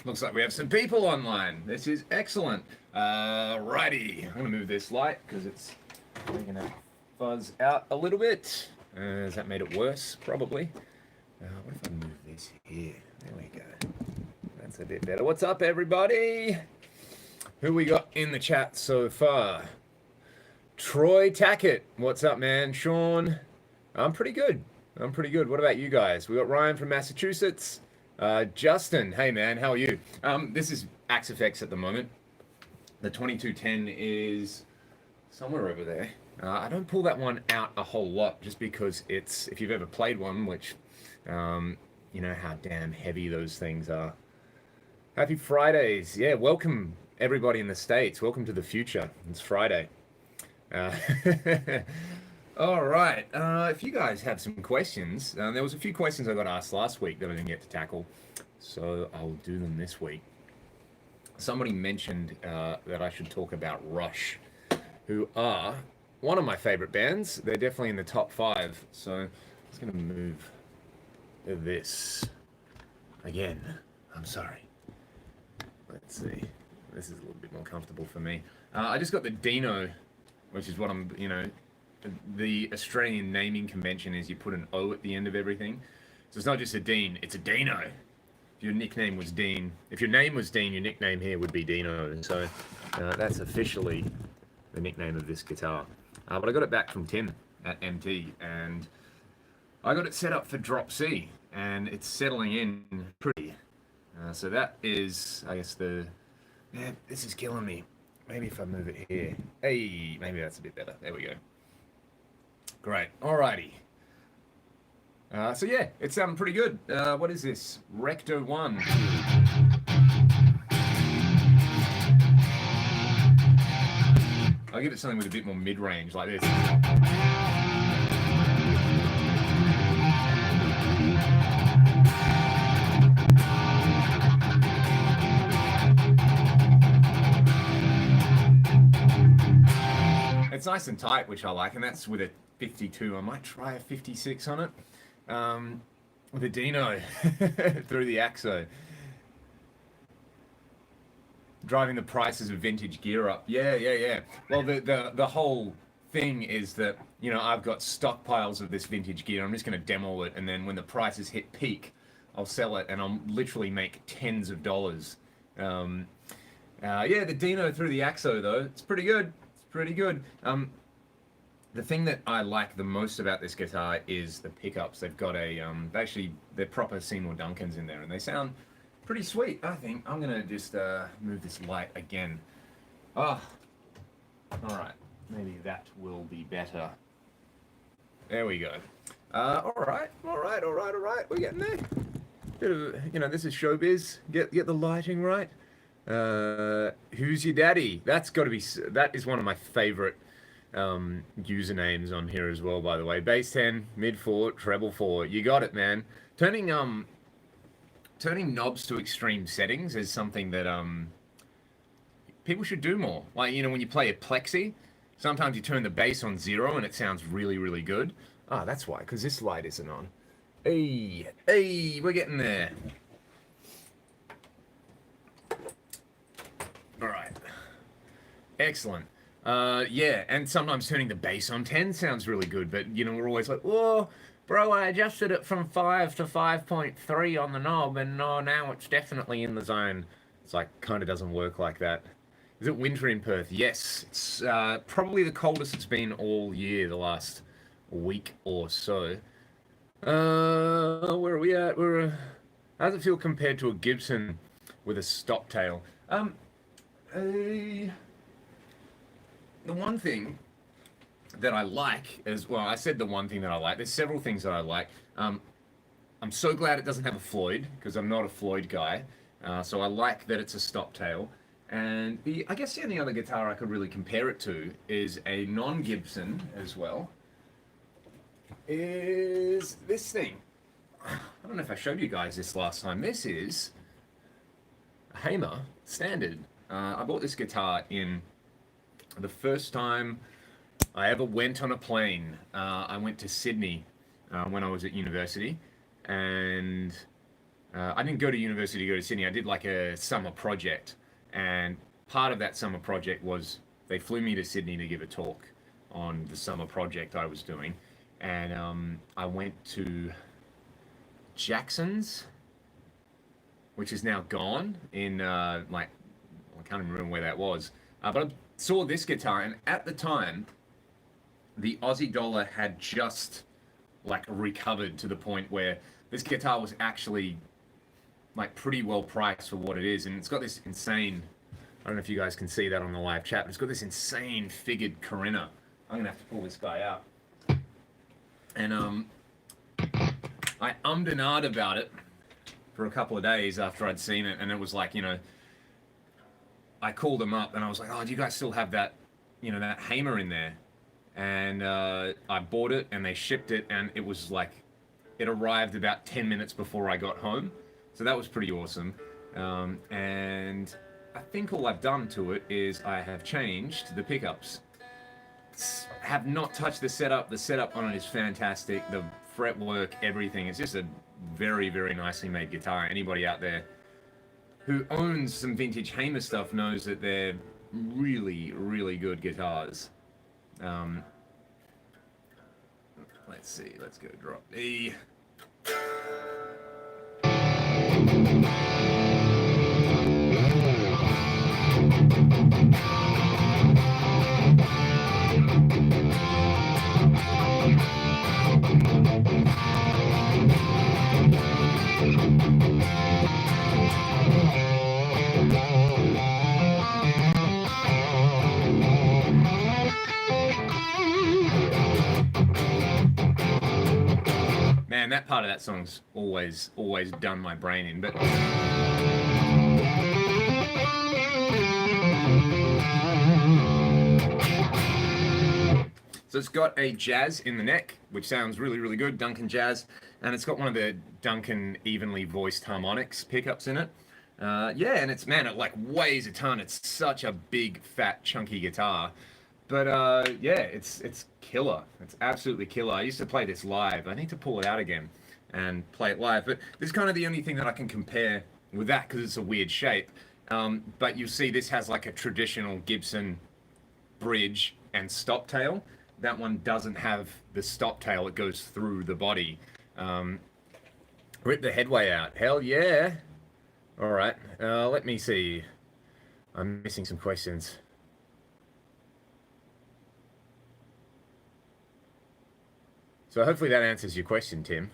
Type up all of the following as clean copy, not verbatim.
Looks like we have some people online. This is excellent. Righty, I'm gonna move this light because it's making it fuzz out a little bit. Has that made it worse? Probably. What if I move this here? There we go. That's a bit better. What's up, everybody? Who we got in the chat so far? Troy Tackett. What's up, man? Sean. I'm pretty good. What about you guys? We got Ryan from Massachusetts. Justin. Hey, man. How are you? This is Axe Effects at the moment. The 2210 is somewhere over there. I don't pull that one out a whole lot just because it's, if you've ever played one, which, you know how damn heavy those things are. Happy Fridays. Yeah, welcome everybody in the States. Welcome to the future. It's Friday. All right. If you guys have some questions, there was a few questions I got asked last week that I didn't get to tackle, so I'll do them this week. Somebody mentioned that I should talk about Rush, who are one of my favorite bands. They're definitely in the top 5. So I'm just going to move this again. I'm sorry. Let's see. This is a little bit more comfortable for me. I just got the Dino, which is what I'm, you know, the Australian naming convention is you put an O at the end of everything. So it's not just a Dean, it's a Dino. If your nickname was Dean, if your name was Dean, your nickname here would be Dino. So that's officially the nickname of this guitar. But I got it back from Tim at MT, and I got it set up for drop C, and it's settling in pretty. So that is, I guess, man, this is killing me. Maybe if I move it here. Hey, maybe that's a bit better. There we go. Great. Alrighty. So yeah, it's pretty good. What is this? Recto 1. I'll give it something with a bit more mid-range, like this. It's nice and tight, which I like, and that's with a 52. I might try a 56 on it. With a Dino through the AXO. Driving the prices of vintage gear up. Yeah. Well, the whole thing is that, you know, I've got stockpiles of this vintage gear. I'm just going to demo it, and then when the prices hit peak, I'll sell it, and I'll literally make tens of dollars. Yeah, the Dino through the AXO, though, it's pretty good. Pretty good. The thing that I like the most about this guitar is the pickups. They've got a, they're proper Seymour Duncans in there, and they sound pretty sweet, I think. I'm gonna just move this light again. All right, maybe that will be better. There we go. All right, we're getting there. Bit of, you know, this is showbiz. Get the lighting right. Who's your daddy? That is one of my favorite usernames on here as well, by the way. Bass 10, mid 4, treble 4. You got it, man. Turning knobs to extreme settings is something that people should do more. Like, you know, when you play a plexi, sometimes you turn the bass on 0 and it sounds really, really good. Ah, that's why, because this light isn't on. Hey, we're getting there. All right. Excellent. Yeah, and sometimes turning the bass on 10 sounds really good, but, you know, we're always like, whoa, bro, I adjusted it from 5 to 5.3 on the knob, and now it's definitely in the zone. It's like, kind of doesn't work like that. Is it winter in Perth? Yes. It's probably the coldest it's been all year, the last week or so. Where are we at? How does it feel compared to a Gibson with a stop tail? The one thing that I like is, well, I said the one thing that I like. There's several things that I like. I'm so glad it doesn't have a Floyd, because I'm not a Floyd guy. So I like that it's a stop tail. And I guess the only other guitar I could really compare it to is a non-Gibson as well, is this thing. I don't know if I showed you guys this last time. This is a Hamer Standard. I bought this guitar in the first time I ever went on a plane. I went to Sydney when I was at university, and I didn't go to university to go to Sydney. I did like a summer project, and part of that summer project was they flew me to Sydney to give a talk on the summer project I was doing, and I went to Jackson's, which is now gone in like I can't even remember where that was, but I saw this guitar, and at the time, the Aussie dollar had just like recovered to the point where this guitar was actually like pretty well priced for what it is, and it's got this insane. I don't know if you guys can see that on the live chat, but it's got this insane figured carina. I'm gonna have to pull this guy out, and I ummed and ahed about it for a couple of days after I'd seen it, and it was like, you know, I called them up and I was like, oh, do you guys still have that, you know, that Hamer in there? And I bought it and they shipped it, and it was like, it arrived about 10 minutes before I got home. So that was pretty awesome. And I think all I've done to it is I have changed the pickups. Have not touched the setup. The setup on it is fantastic. The fretwork, everything. It's just a very, very nicely made guitar. Anybody out there who owns some vintage Hamer stuff knows that they're really, really good guitars. Let's see. Let's go drop E. Man, that part of that song's always done my brain in, but so it's got a jazz in the neck, which sounds really, really good, Duncan jazz, and it's got one of the Duncan evenly voiced harmonics pickups in it. Yeah, and it's, man, it like weighs a ton. It's such a big, fat, chunky guitar. But yeah, it's killer. It's absolutely killer. I used to play this live. I need to pull it out again and play it live. But this is kind of the only thing that I can compare with that because it's a weird shape. But you see this has like a traditional Gibson bridge and stop tail. That one doesn't have the stop tail. It goes through the body. Rip the headway out. Hell yeah. All right. Let me see. I'm missing some questions. So hopefully that answers your question, Tim.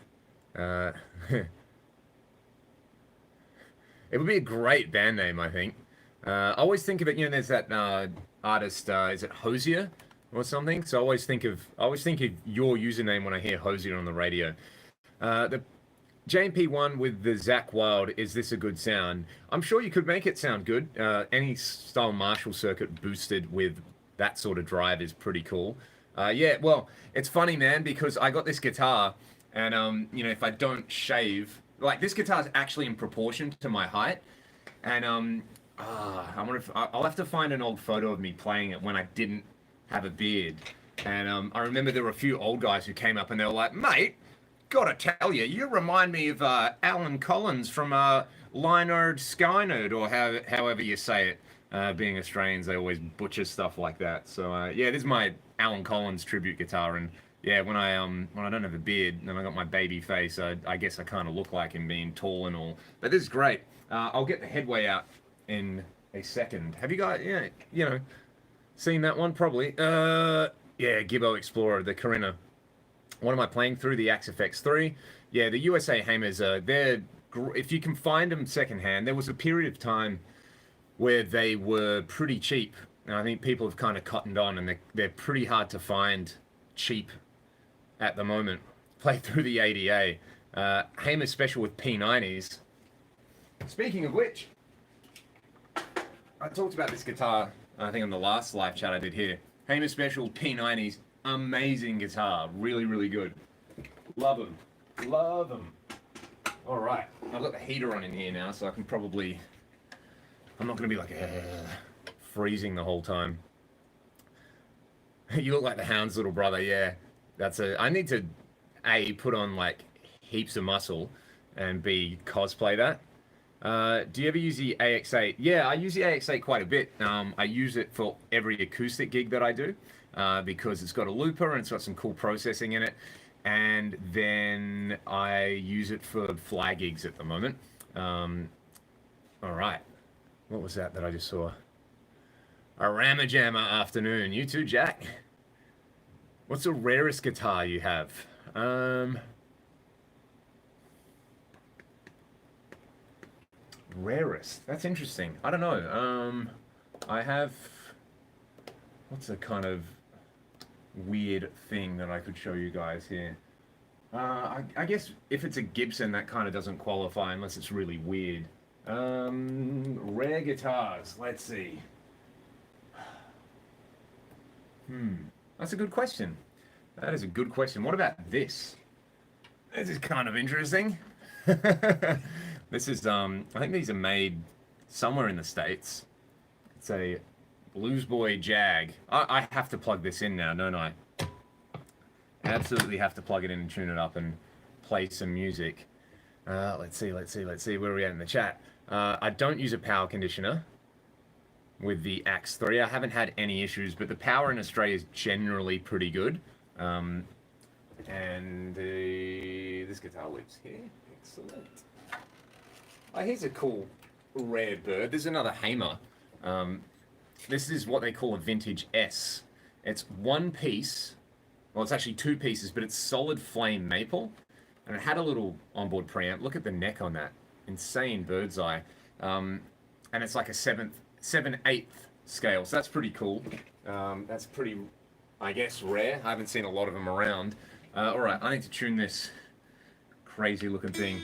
It would be a great band name, I think. I always think of it, you know, there's that artist, is it Hosier or something? So I always think of your username when I hear Hosier on the radio. The JMP1 with the Zach Wild, is this a good sound? I'm sure you could make it sound good. Any style Marshall circuit boosted with that sort of drive is pretty cool. Yeah, well, it's funny, man, because I got this guitar, and you know, if I don't shave, like this guitar is actually in proportion to my height, and I wonder if I'll have to find an old photo of me playing it when I didn't have a beard, and I remember there were a few old guys who came up and they were like, "Mate, gotta tell you, you remind me of Alan Collins from Lynyrd Skynyrd, or however you say it." Being Australians, they always butcher stuff like that. So yeah, this is my Alan Collins tribute guitar, and yeah, when I don't have a beard and I got my baby face, I guess I kind of look like him, being tall and all. But this is great. I'll get the headway out in a second. Have you guys, yeah, you know, seen that one probably? Yeah, Gibbo Explorer, the Carina. What am I playing through? The Axe FX 3. Yeah, the USA Hamers. They're if you can find them secondhand. There was a period of time where they were pretty cheap. And I think people have kind of cottoned on, and they're pretty hard to find cheap at the moment. Play through the ADA. Hamer Special with P90s. Speaking of which, I talked about this guitar, I think on the last live chat I did here. Hamer Special P90s, amazing guitar, really, really good. Love them, love them. All right, I've got the heater on in here now, so I can probably, I'm not going to be like freezing the whole time. You look like the Hound's little brother, yeah. I need to, put on like heaps of muscle, and B, cosplay that. Do you ever use the AX8? Yeah, I use the AX8 quite a bit. I use it for every acoustic gig that I do because it's got a looper and it's got some cool processing in it. And then I use it for fly gigs at the moment. All right. What was that I just saw? A Ramajammer afternoon. You too, Jack. What's the rarest guitar you have? Rarest. That's interesting. I don't know. I have. What's a kind of weird thing that I could show you guys here? I guess if it's a Gibson, that kind of doesn't qualify unless it's really weird. Rare guitars. Let's see. That's a good question. That is a good question. What about this? This is kind of interesting. This is, I think these are made somewhere in the States. It's a Blues Boy Jag. I have to plug this in now, don't I? Absolutely have to plug it in and tune it up and play some music. Let's see. Where are we at in the chat? I don't use a power conditioner with the Axe 3. I haven't had any issues, but the power in Australia is generally pretty good. And this guitar lives here. Excellent. Oh, here's a cool rare bird. There's another Hamer. This is what they call a vintage S. It's one piece. Well, it's actually two pieces, but it's solid flame maple. And it had a little onboard preamp. Look at the neck on that. Insane bird's eye. And it's like a 7/8 scale. So that's pretty cool. That's pretty, I guess, rare. I haven't seen a lot of them around. All right, I need to tune this crazy looking thing.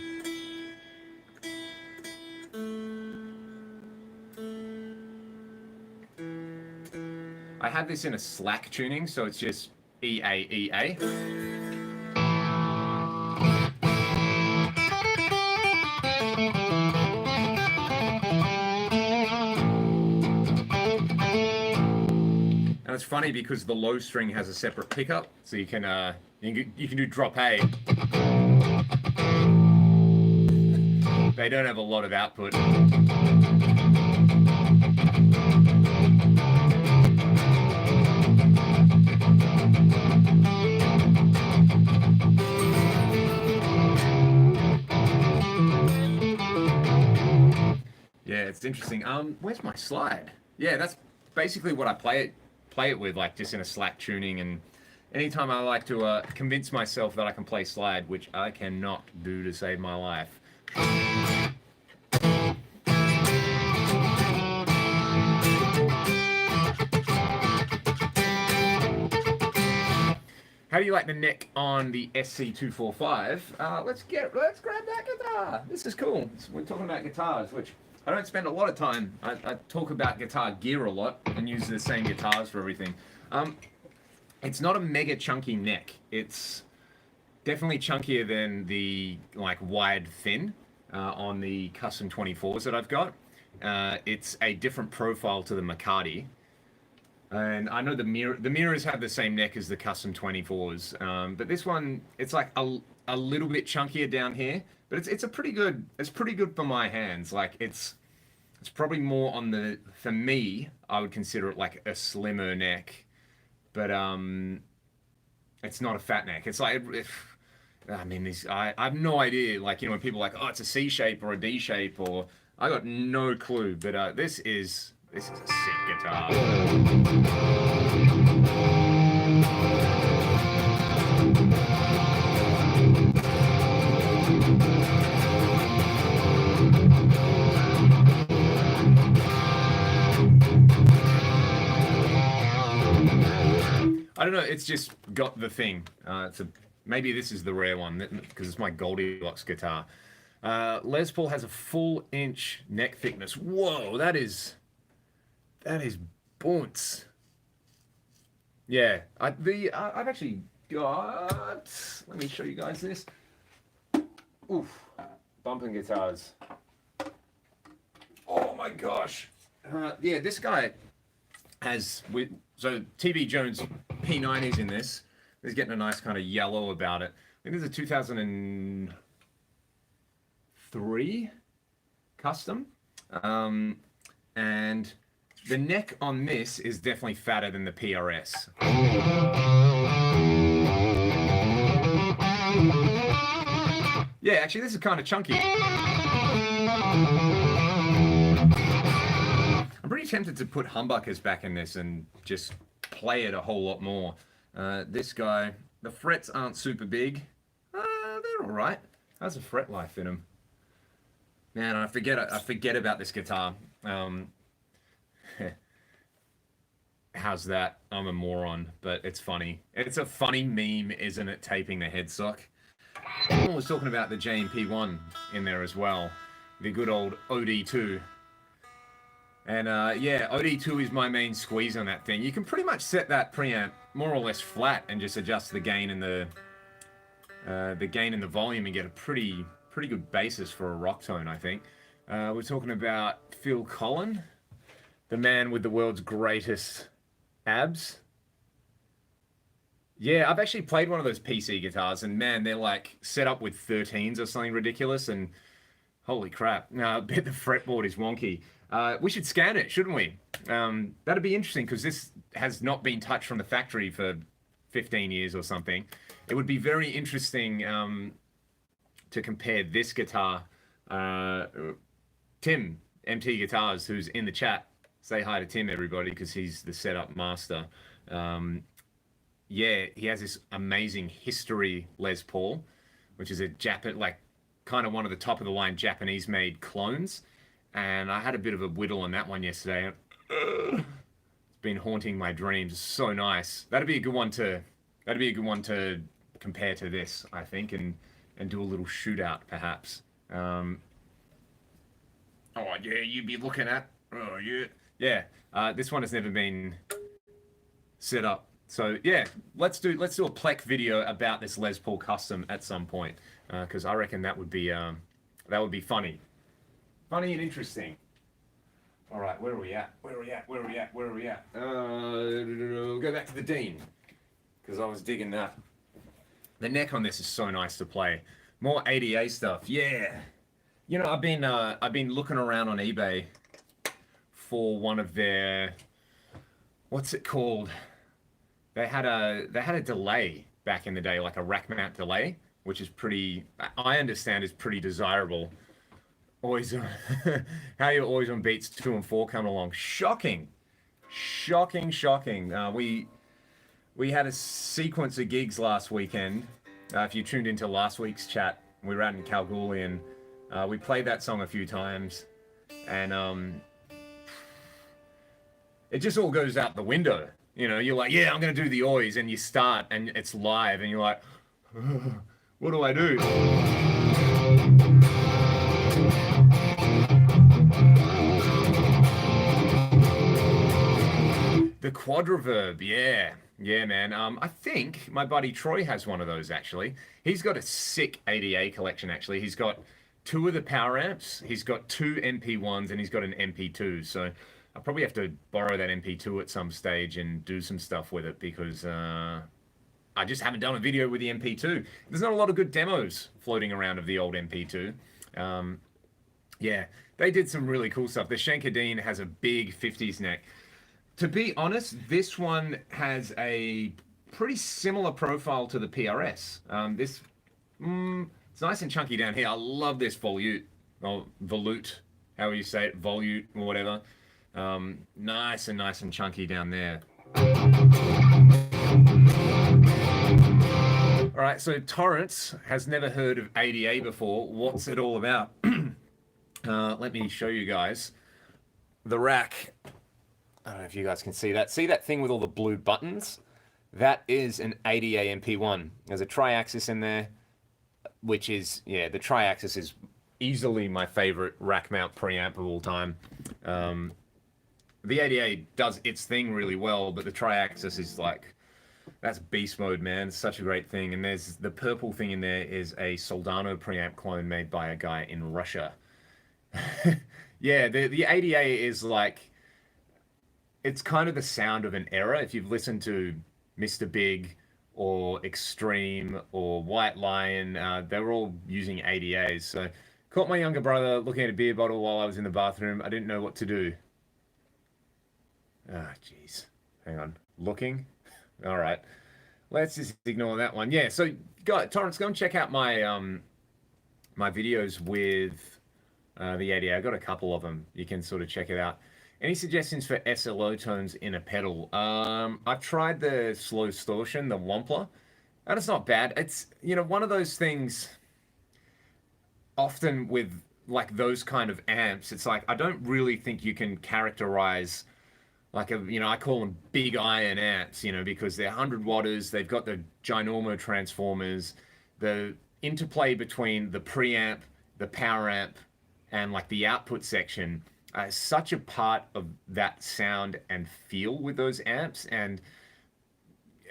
I have this in a slack tuning, so it's just E, A, E, A. And it's funny because the low string has a separate pickup, so you can do drop A. They don't have a lot of output. Yeah, it's interesting. Where's my slide? Yeah, that's basically what I play it with, like just in a slack tuning. And anytime I like to convince myself that I can play slide, which I cannot do to save my life. How do you like the neck on the SC245? Let's grab that guitar. This is cool. We're talking about guitars, which I don't spend a lot of time. I talk about guitar gear a lot and use the same guitars for everything. It's not a mega chunky neck. It's definitely chunkier than the like wide thin on the custom 24s that I've got. It's a different profile to the McCarty. And I know the mirrors have the same neck as the custom 24s, but this one, it's like a little bit chunkier down here, but it's pretty good for my hands. Like it's probably more on the, for me, I would consider it like a slimmer neck, but it's not a fat neck. It's like, I mean, I have no idea, like, you know, when people are like, oh, it's a C shape or a D shape, or I got no clue, but this is a sick guitar. I don't know, it's just got the thing. Maybe this is the rare one, because it's my Goldilocks guitar. Les Paul has a full inch neck thickness. Whoa, that is bunts. Yeah, I've actually got, let me show you guys this. Oof, bumping guitars. Oh my gosh. Yeah, this guy has, so TB Jones P90s in this. He's getting a nice kind of yellow about it. I think there's a 3 custom. And the neck on this is definitely fatter than the PRS. Yeah, actually this is kind of chunky. I'm pretty tempted to put humbuckers back in this and just play it a whole lot more. This guy, the frets aren't super big. They're alright. How's the fret life in them? Man, I forget about this guitar. How's that? I'm a moron, but it's funny. It's a funny meme, isn't it, taping the headstock? Someone was talking about the JMP1 in there as well. The good old OD2. And yeah, OD2 is my main squeeze on that thing. You can pretty much set that preamp more or less flat and just adjust the gain and the volume and get a pretty good basis for a rock tone, I think. We're talking about Phil Collen, the man with the world's greatest abs. Yeah, I've actually played one of those PC guitars, and man, they're like set up with 13s or something ridiculous, and holy crap. I bet the fretboard is wonky. We should scan it, shouldn't we? That'd be interesting, because this has not been touched from the factory for 15 years or something. It would be very interesting to compare this guitar. Tim, MT Guitars, who's in the chat, say hi to Tim, everybody, because he's the setup master. Yeah, he has this amazing History Les Paul, which is a kind of one of the top of the line Japanese-made clones. And I had a bit of a whittle on that one yesterday. It's been haunting my dreams. It's so nice. That'd be a good one to compare to this, I think, and do a little shootout perhaps. Oh yeah, you'd be looking at. Oh yeah. This one has never been set up. So yeah, let's do a Plek video about this Les Paul custom at some point, because I reckon that would be funny and interesting. All right, where are we at? We'll go back to the Dean, because I was digging that. The neck on this is so nice to play. More ADA stuff, yeah. You know, I've been looking around on eBay for one of their, what's it called? They had a delay back in the day, like a rack mount delay, which is I understand is pretty desirable. Always, how you're always on beats 2 and 4 coming along. Shocking. We had a sequence of gigs last weekend. If you tuned into last week's chat, we were out in Kalgoorlie, and we played that song a few times, and it just all goes out the window. You know, you're like, yeah, I'm gonna do the Ois, and you start, and it's live, and you're like, what do I do? The quad reverb, yeah, man. I think my buddy Troy has one of those, actually. He's got a sick ADA collection, actually. He's got 2 of the power amps, he's got 2 MP1s, and he's got an MP2. So I'll probably have to borrow that MP2 at some stage and do some stuff with it, because I just haven't done a video with the MP2. There's not a lot of good demos floating around of the old MP2. Yeah, they did some really cool stuff. The Shankardine has a big 50s neck. To be honest, this one has a pretty similar profile to the PRS. It's nice and chunky down here. I love this volute, or volute, however you say it, volute or whatever. Nice and chunky down there. All right, so Torrance has never heard of ADA before. What's it all about? Let me show you guys. The rack. I don't know if you guys can see that. See that thing with all the blue buttons? That is an ADA MP1. There's a tri-axis in there, which is, yeah, the tri-axis is easily my favorite rack mount preamp of all time. The ADA does its thing really well, but the tri-axis is like, that's beast mode, man. It's such a great thing. And there's the purple thing in there is a Soldano preamp clone made by a guy in Russia. Yeah, the ADA is like, it's kind of the sound of an era. If you've listened to Mr. Big or Extreme or White Lion, they're all using ADAs. So Caught my younger brother looking at a beer bottle while I was in the bathroom. I didn't know what to do. Ah, jeez. Hang on. Looking? All right. Let's just ignore that one. Yeah, so Torrance, go and check out my my videos with the 80. I got a couple of them. You can sort of check it out. Any suggestions for SLO tones in a pedal? I've tried the slow distortion, the Wampler, and it's not bad. It's, you know, one of those things often with like those kind of amps, it's like I don't really think you can characterize like a, you know, I call them big iron amps, you know, because they're 100 watters, they've got the ginormo transformers, the interplay between the preamp, the power amp, and like the output section is such a part of that sound and feel with those amps, and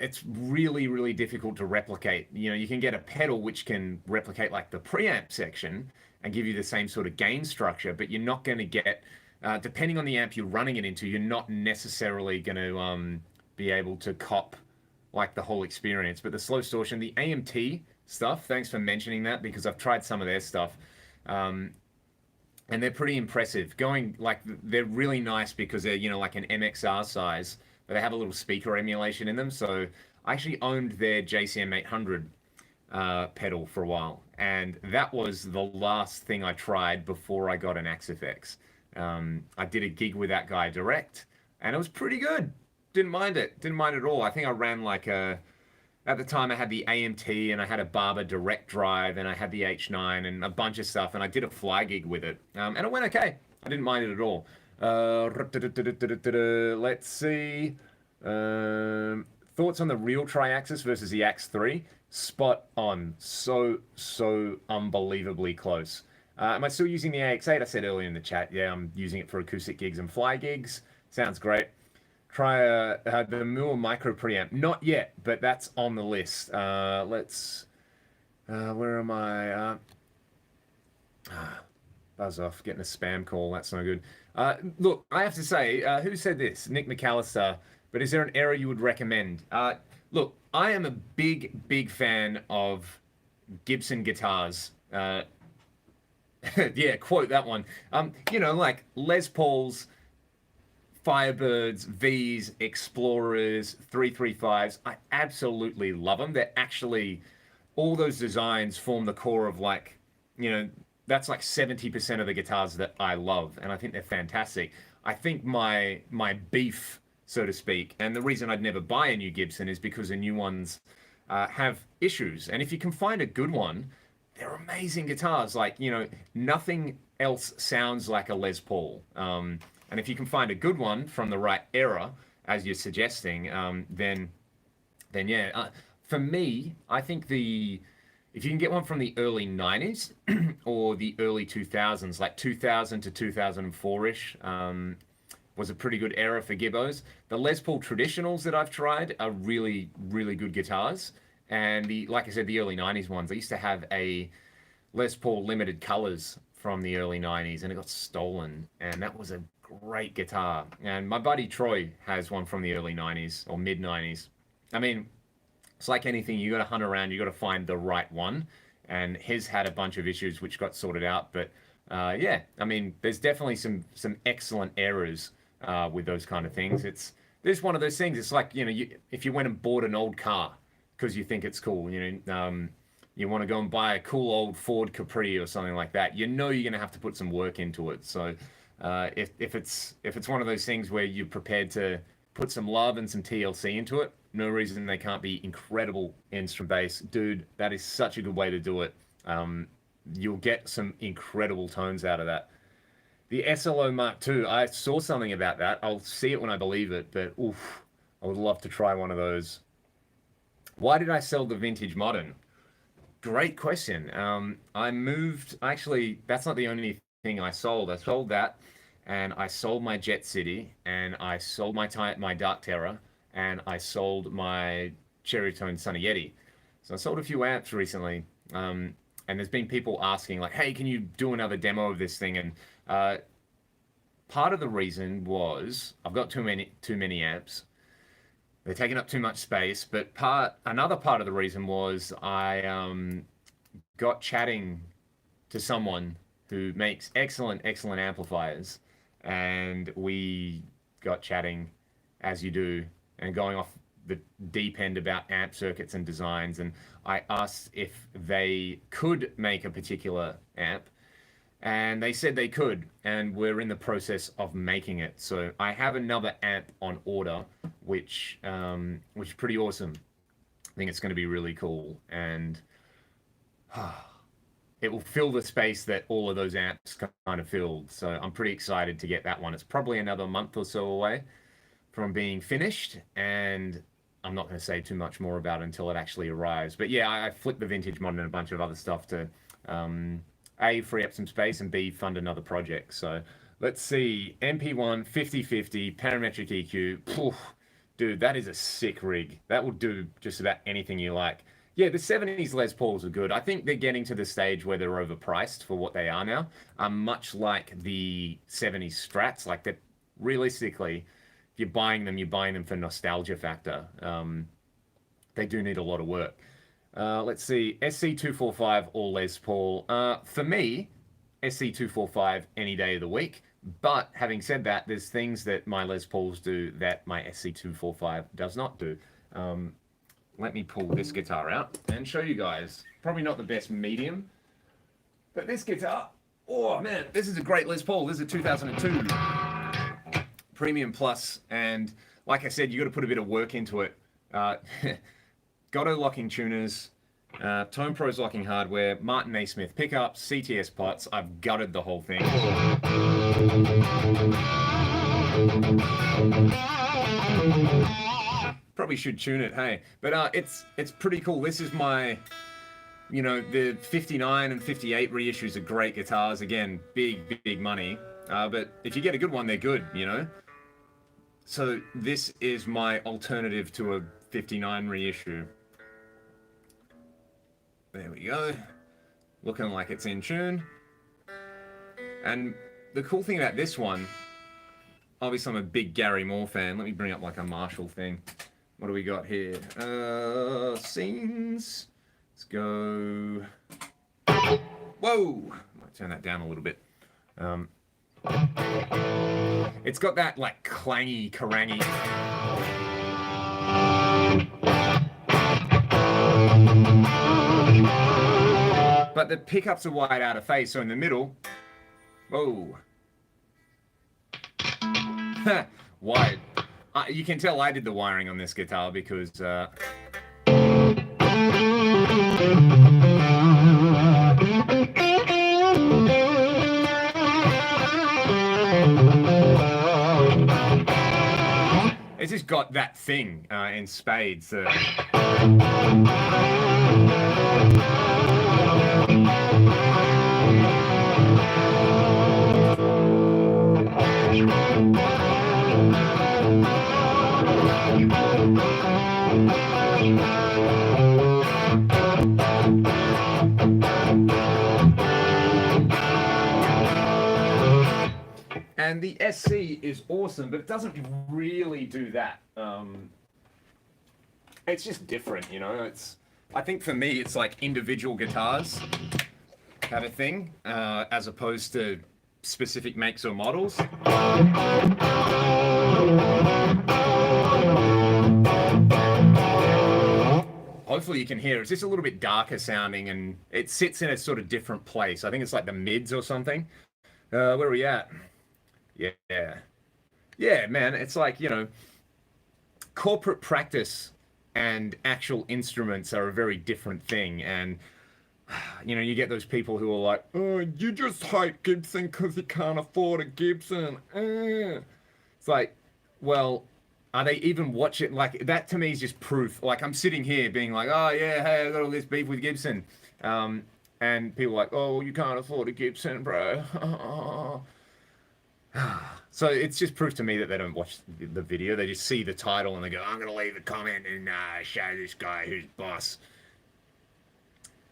it's really, really difficult to replicate. You know, you can get a pedal which can replicate like the preamp section and give you the same sort of gain structure, but you're not going to get, depending on the amp you're running it into, you're not necessarily going to be able to cop like the whole experience. But the slow distortion, the AMT stuff, thanks for mentioning that, because I've tried some of their stuff. And they're pretty impressive. Going like, they're really nice because they're, you know, like an MXR size, but they have a little speaker emulation in them. So I actually owned their JCM 800 pedal for a while, and that was the last thing I tried before I got an Axe-Fx. I did a gig with that guy direct, and it was pretty good. Didn't mind it. Didn't mind it at all. I think I ran like a, at the time I had the AMT, and I had a Barber direct drive, and I had the H9 and a bunch of stuff, and I did a fly gig with it. And it went okay. I didn't mind it at all. Let's see. Thoughts on the real Triaxis versus the Axe 3? Spot on. So unbelievably close. Am I still using the AX8? I said earlier in the chat, yeah, I'm using it for acoustic gigs and fly gigs. Sounds great. Try the Moore micro preamp. Not yet, but that's on the list. Let's, where am I? Buzz off, getting a spam call. That's no good. Look, I have to say, who said this? Nick McAllister. But is there an era you would recommend? Look, I am a big fan of Gibson guitars. Yeah, quote that one. You know, like Les Pauls, Firebirds, Vs, Explorers, 335s. I absolutely love them. They're actually, all those designs form the core of like, you know, that's like 70% of the guitars that I love, and I think they're fantastic. I think my beef, so to speak, and the reason I'd never buy a new Gibson is because the new ones have issues. And if you can find a good one, they're amazing guitars. Like, you know, nothing else sounds like a Les Paul. And if you can find a good one from the right era, as you're suggesting, then yeah. For me, I think if you can get one from the early 90s or the early 2000s, like 2000 to 2004-ish, was a pretty good era for Gibbos. The Les Paul traditionals that I've tried are really, really good guitars. And like I said, the early 90s ones, I used to have a Les Paul Limited Colors from the early 90s, and it got stolen. And that was a great guitar. And my buddy Troy has one from the early 90s or mid 90s. I mean, it's like anything, you got to hunt around, you got to find the right one. And his had a bunch of issues which got sorted out. But yeah, I mean, there's definitely some excellent errors with those kind of things. There's one of those things. It's like, you know, if you went and bought an old car because you think it's cool, you know, you want to go and buy a cool old Ford Capri or something like that, you know you're going to have to put some work into it. So if it's one of those things where you're prepared to put some love and some TLC into it, no reason they can't be incredible instrument bass. Dude, that is such a good way to do it. You'll get some incredible tones out of that. The SLO Mark II, I saw something about that. I'll see it when I believe it, but oof, I would love to try one of those. Why did I sell the Vintage Modern? Great question. I moved, actually, that's not the only thing I sold. I sold that, and I sold my Jet City, and I sold my Dark Terror, and I sold my Cherry Tone Sunny Yeti. So I sold a few amps recently, and there's been people asking, like, hey, can you do another demo of this thing? And part of the reason was I've got too many amps. They're taking up too much space. But another part of the reason was I got chatting to someone who makes excellent amplifiers, and we got chatting, as you do, and going off the deep end about amp circuits and designs, and I asked if they could make a particular amp, and they said they could, and we're in the process of making it. So I have another amp on order, which is pretty awesome. I think it's going to be really cool, and it will fill the space that all of those amps kind of filled. So I'm pretty excited to get that one. It's probably another month or so away from being finished, and I'm not going to say too much more about it until it actually arrives. But yeah, I flipped the vintage mod and a bunch of other stuff to A, free up some space, and B, fund another project. So let's see, MP1 5050 parametric EQ. Poof, dude, that is a sick rig. That will do just about anything you like. Yeah, the 70s Les Pauls are good. I think they're getting to the stage where they're overpriced for what they are now. Much like the 70s Strats, like that. Realistically, if you're buying them for nostalgia factor. They do need a lot of work. Let's see, SC245 or Les Paul. For me, SC245 any day of the week. But having said that, there's things that my Les Pauls do that my SC245 does not do. Let me pull this guitar out and show you guys. Probably not the best medium, but this guitar, oh man, this is a great Les Paul. This is a 2002 Premium Plus, and like I said, you got to put a bit of work into it. Goto locking tuners, Tone Pros locking hardware, Martin Naismith pickups, CTS pots. I've gutted the whole thing. Probably should tune it, hey. But it's pretty cool. This is my, the 59 and 58 reissues are great guitars. Again, big money. But if you get a good one, they're good, So this is my alternative to a 59 reissue. There we go. Looking like it's in tune. And the cool thing about this one, obviously I'm a big Gary Moore fan. Let me bring up like a Marshall thing. What do we got here? Scenes. Let's go. Whoa! Might turn that down a little bit. It's got that like clangy, karangy. But the pickups are wide out of phase, so in the middle, whoa. Wide. You can tell I did the wiring on this guitar because it's just got that thing in spades. And the SC is awesome, but it doesn't really do that. It's just different, I think for me, it's like individual guitars have a thing, as opposed to specific makes or models. Hopefully you can hear it's just a little bit darker sounding, and it sits in a sort of different place. I think it's like the mids or something. Where are we at? Yeah, man, it's like, corporate practice and actual instruments are a very different thing. And, you get those people who are like, oh, you just hate Gibson because you can't afford a Gibson. It's like, well, are they even watching? Like, that to me is just proof. Like, I'm sitting here being like, oh, yeah, hey, I got all this beef with Gibson. And people are like, oh, you can't afford a Gibson, bro. So it's just proof to me that they don't watch the video. They just see the title and they go, I'm going to leave a comment and show this guy who's boss.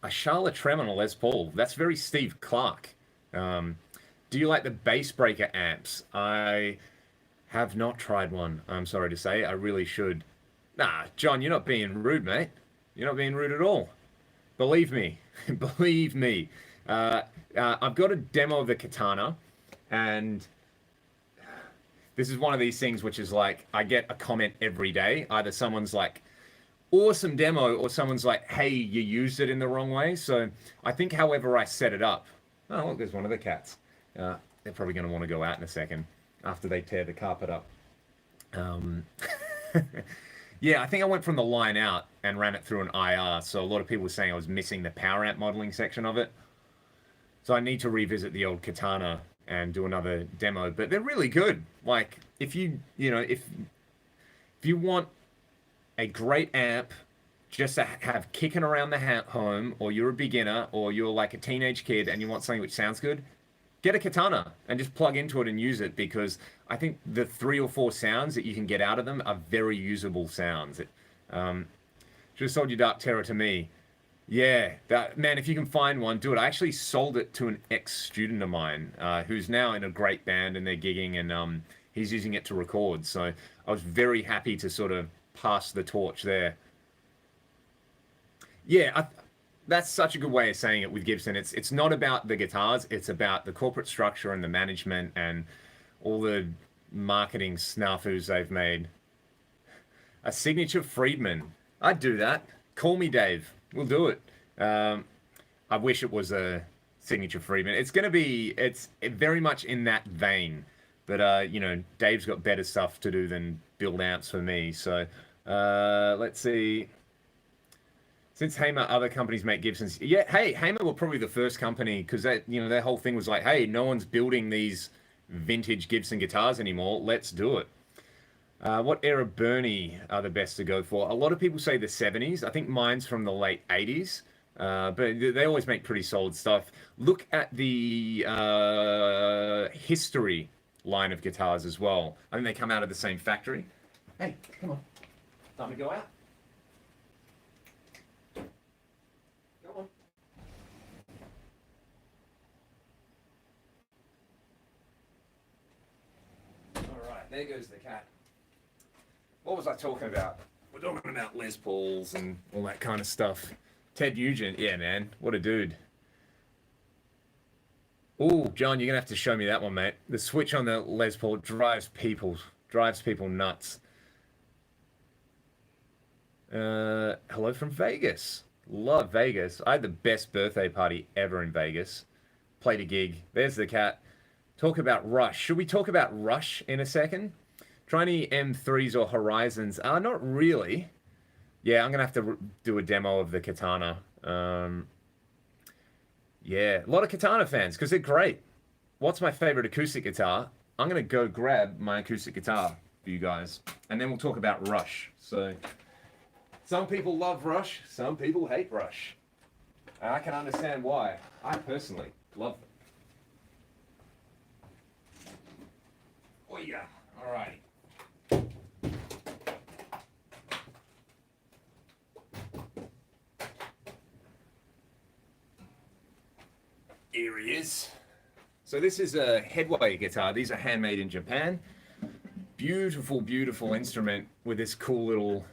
A Charlotte Trem on a Les Paul. That's very Steve Clark. Do you like the bass breaker amps? I have not tried one, I'm sorry to say. I really should. Nah, John, you're not being rude, mate. You're not being rude at all. Believe me. Believe me. I've got a demo of the Katana, and this is one of these things which is like I get a comment every day. Either someone's like, awesome demo, or someone's like, hey, you used it in the wrong way. So I think however I set it up. Oh, look, there's one of the cats. They're probably going to want to go out in a second after they tear the carpet up. Yeah, I think I went from the line out and ran it through an IR. So a lot of people were saying I was missing the power amp modeling section of it. So I need to revisit the old Katana and do another demo. But they're really good. Like if if you want a great amp just to have kicking around the home, or you're a beginner, or you're like a teenage kid and you want something which sounds good, get a Katana and just plug into it and use it, because I think the 3 or 4 sounds that you can get out of them are very usable sounds. Should have sold your Dark Terror to me. Yeah, man, if you can find one, do it. I actually sold it to an ex-student of mine who's now in a great band and they're gigging, and he's using it to record. So I was very happy to sort of pass the torch there. Yeah, that's such a good way of saying it with Gibson. It's not about the guitars, it's about the corporate structure and the management and all the marketing snafus they've made. A signature Friedman. I'd do that. Call me Dave. We'll do it. I wish it was a signature Friedman. It's very much in that vein. But, Dave's got better stuff to do than build amps for me. So, let's see. Since Hamer, other companies make Gibsons. Yeah, hey, Hamer were probably the first company, because their whole thing was like, hey, no one's building these vintage Gibson guitars anymore. Let's do it. What era Bernie are the best to go for? A lot of people say the 70s. I think mine's from the late 80s. But they always make pretty solid stuff. Look at the History line of guitars as well. I think they come out of the same factory. Hey, come on. Time to go out. Go on. All right, there goes the cat. What was I talking about? We're talking about Les Pauls and all that kind of stuff. Ted Nugent, yeah, man, what a dude. Oh, John, you're gonna have to show me that one, mate. The switch on the Les Paul drives people nuts. Hello from Vegas. Love Vegas. I had the best birthday party ever in Vegas. Played a gig. There's the cat. Talk about Rush. Should we talk about Rush in a second? Try any M3s or Horizons? Not really. Yeah, I'm gonna have to do a demo of the Katana. Yeah, a lot of Katana fans because they're great. What's my favorite acoustic guitar? I'm gonna go grab my acoustic guitar for you guys, and then we'll talk about Rush. So, some people love Rush, some people hate Rush. And I can understand why. I personally love them. Oh yeah, all right. Here he is. So this is a Headway guitar. These are handmade in Japan. Beautiful, beautiful instrument with this cool little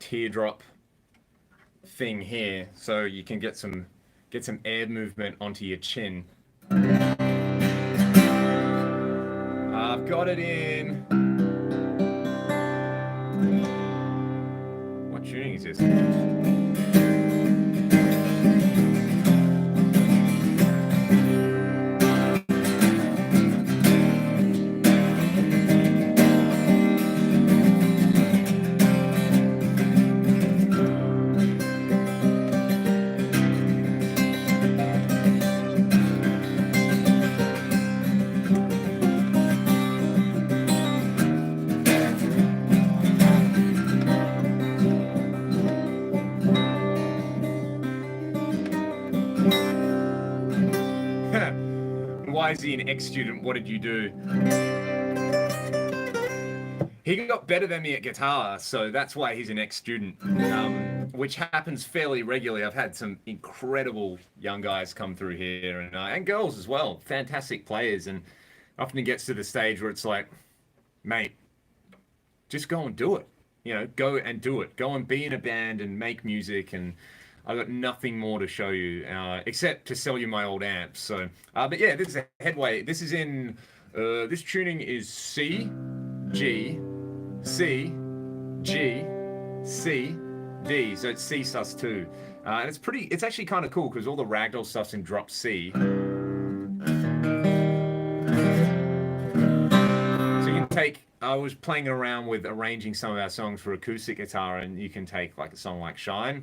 teardrop thing here, so you can get some air movement onto your chin. I've got it in. What tuning is this? Why is he an ex-student? What did you do? He got better than me at guitar, so that's why he's an ex-student, which happens fairly regularly. I've had some incredible young guys come through here, and girls as well. Fantastic players, and often it gets to the stage where it's like, mate, just go and do it. Go and do it. Go and be in a band and make music. And I got nothing more to show you except to sell you my old amps. So, but yeah, this is a headway. This is in this tuning is C, G, C, G, C, D. So it's C sus2, and it's pretty. It's actually kind of cool because all the ragdoll stuff's in drop C. So you can take. I was playing around with arranging some of our songs for acoustic guitar, and you can take like a song like Shine.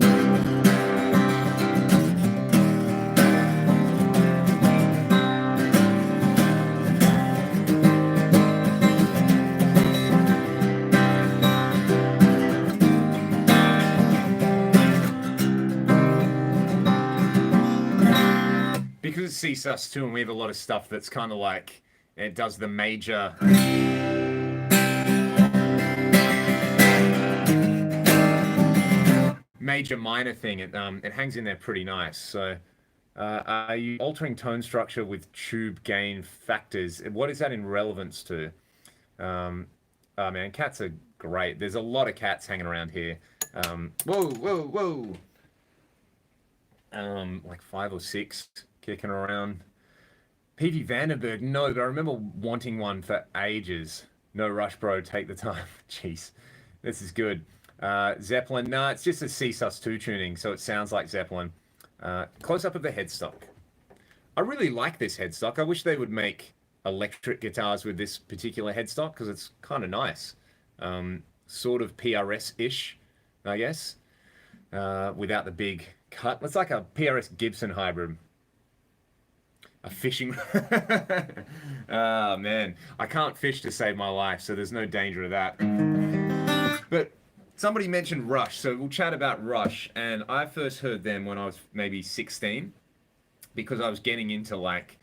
Because it's C sus2 and we have a lot of stuff that's kind of like, it does the major minor thing. It hangs in there pretty nice. So are you altering tone structure with tube gain factors? What is that in relevance to? Oh man, cats are great. There's a lot of cats hanging around here. Whoa, whoa, whoa. Like 5 or 6 kicking around. PV Vandenberg, no, but I remember wanting one for ages. No rush, bro, take the time. Jeez, this is good. Zeppelin, no, it's just a C sus2 tuning, so it sounds like Zeppelin. Close up of the headstock. I really like this headstock. I wish they would make electric guitars with this particular headstock because it's kind of nice. Sort of PRS-ish, I guess, without the big cut. It's like a PRS Gibson hybrid. A fishing. Oh man, I can't fish to save my life, so there's no danger of that. But somebody mentioned Rush, so we'll chat about Rush. And I first heard them when I was maybe 16, because I was getting into like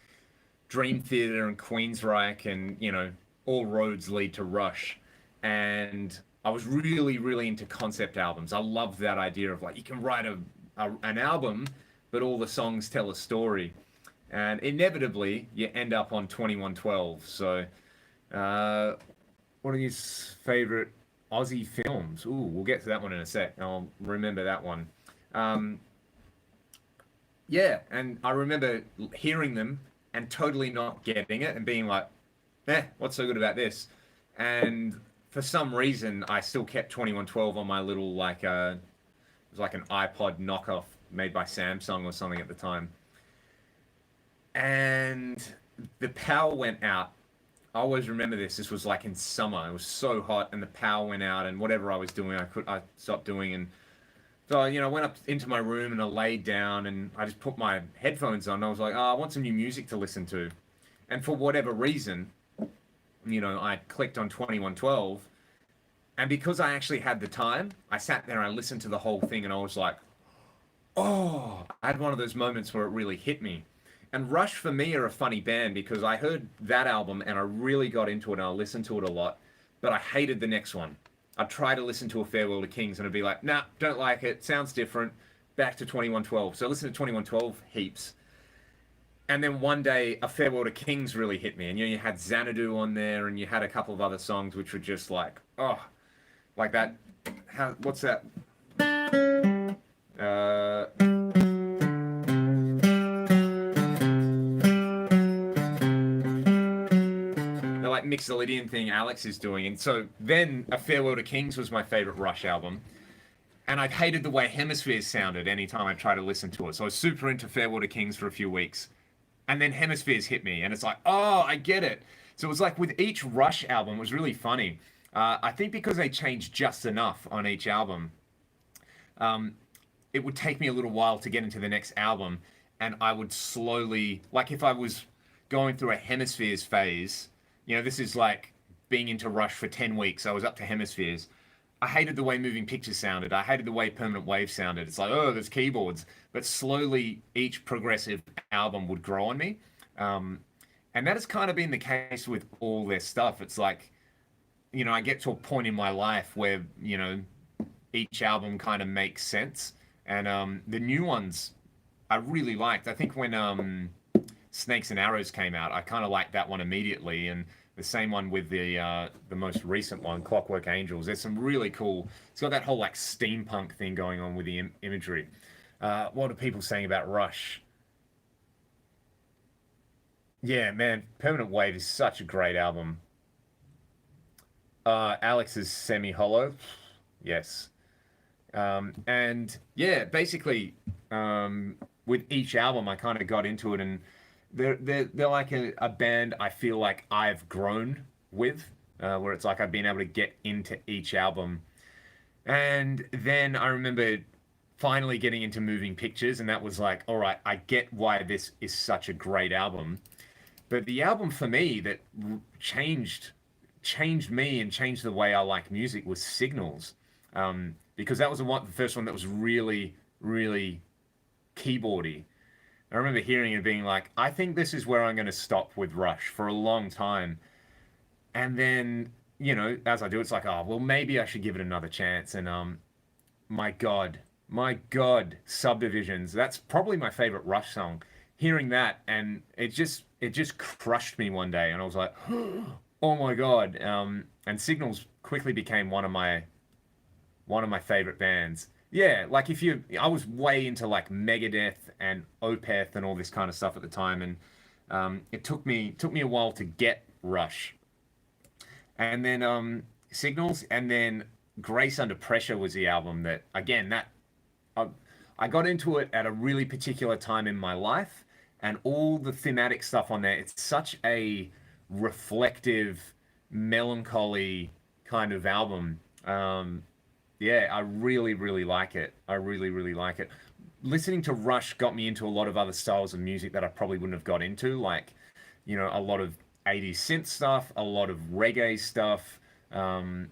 Dream Theater and Queensryche, and you know, all roads lead to Rush. And I was really, really into concept albums. I loved that idea of like you can write an album, but all the songs tell a story. And inevitably, you end up on 2112. So, what are his favorite Aussie films? Ooh, we'll get to that one in a sec. I'll remember that one. Yeah, and I remember hearing them and totally not getting it and being like, what's so good about this? And for some reason, I still kept 2112 on my little, like, it was like an iPod knockoff made by Samsung or something at the time. And the power went out. I always remember this. This was like in summer. It was so hot, and the power went out, and whatever I was doing, I stopped doing. And so, you know, I went up into my room and I laid down and I just put my headphones on. I was like, oh, I want some new music to listen to. And for whatever reason, you know, I clicked on 2112. And because I actually had the time, I sat there and I listened to the whole thing, and I was like, oh, I had one of those moments where it really hit me. And Rush for me are a funny band because I heard that album and I really got into it and I listened to it a lot, but I hated the next one. I'd try to listen to A Farewell to Kings and I'd be like, nah, don't like it, sounds different, back to 2112. So I listened to 2112 heaps. And then one day, A Farewell to Kings really hit me. And you know, you had Xanadu on there and you had a couple of other songs which were just like, oh, like that. What's that? Like Mixolydian thing Alex is doing. And so then A Farewell to Kings was my favorite Rush album. And I hated the way Hemispheres sounded anytime I tried to listen to it. So I was super into Farewell to Kings for a few weeks. And then Hemispheres hit me. And it's like, oh, I get it. So it was like with each Rush album, it was really funny. I think because they changed just enough on each album, it would take me a little while to get into the next album. And I would slowly, like if I was going through a Hemispheres phase, you know, this is like being into Rush for 10 weeks. I was up to Hemispheres. I hated the way Moving Pictures sounded. I hated the way Permanent Wave sounded. It's like, oh, there's keyboards. But slowly, each progressive album would grow on me. And that has kind of been the case with all their stuff. It's like, you know, I get to a point in my life where, you know, each album kind of makes sense. And the new ones I really liked. I think when Snakes and Arrows came out, I kind of liked that one immediately, and the same one with the most recent one, Clockwork Angels. There's some really cool. It's got that whole like steampunk thing going on with the imagery. What are people saying about Rush? Yeah, man, Permanent Wave is such a great album. Alex's Semi Hollow, yes. And yeah, basically, with each album, I kind of got into it, and they're like a band I feel like I've grown with, where it's like I've been able to get into each album. And then I remember finally getting into moving pictures, and that was like, all right, I get why this is such a great album. But the album for me that changed me and changed the way I like music was Signals, because that was the first one that was really, really keyboardy. I remember hearing it being like, I think this is where I'm going to stop with Rush for a long time. And then, as I do, it's like, oh, well, maybe I should give it another chance. And my God, my God, Subdivisions. That's probably my favorite Rush song. Hearing that, and it just crushed me one day, and I was like, oh my God. And Signals quickly became one of my favorite bands. Yeah, like I was way into like Megadeth and Opeth and all this kind of stuff at the time, and it took me a while to get Rush, and then Signals, and then Grace Under Pressure was the album that again that I, I got into it at a really particular time in my life, and all the thematic stuff on there. It's such a reflective, melancholy kind of album. Yeah, I really, really like it. I really, really like it. Listening to Rush got me into a lot of other styles of music that I probably wouldn't have got into, like, a lot of 80s synth stuff, a lot of reggae stuff. Um,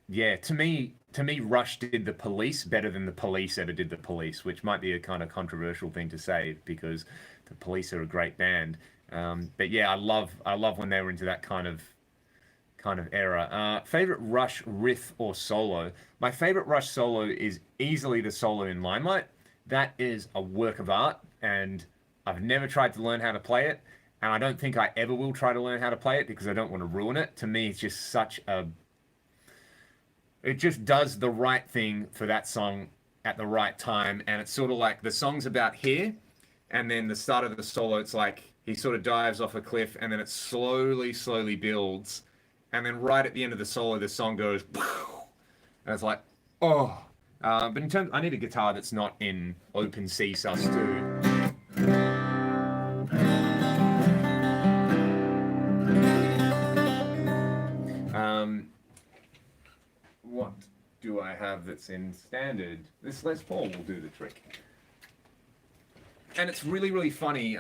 yeah, to me, Rush did the Police better than the Police ever did the Police, which might be a kind of controversial thing to say because the Police are a great band. But yeah, I love when they were into that kind of era. Favorite Rush riff or solo? My favorite Rush solo is easily the solo in Limelight. That is a work of art, and I've never tried to learn how to play it, and I don't think I ever will try to learn how to play it because I don't want to ruin it. To me, it's just it just does the right thing for that song at the right time, and it's sort of like the song's about here, and then the start of the solo, it's like he sort of dives off a cliff, and then it slowly, slowly builds, and then right at the end of the solo, the song goes, and it's like, oh. But in terms, I need a guitar that's not in open C sus2. What do I have that's in standard? This Les Paul will do the trick. And it's really, really funny.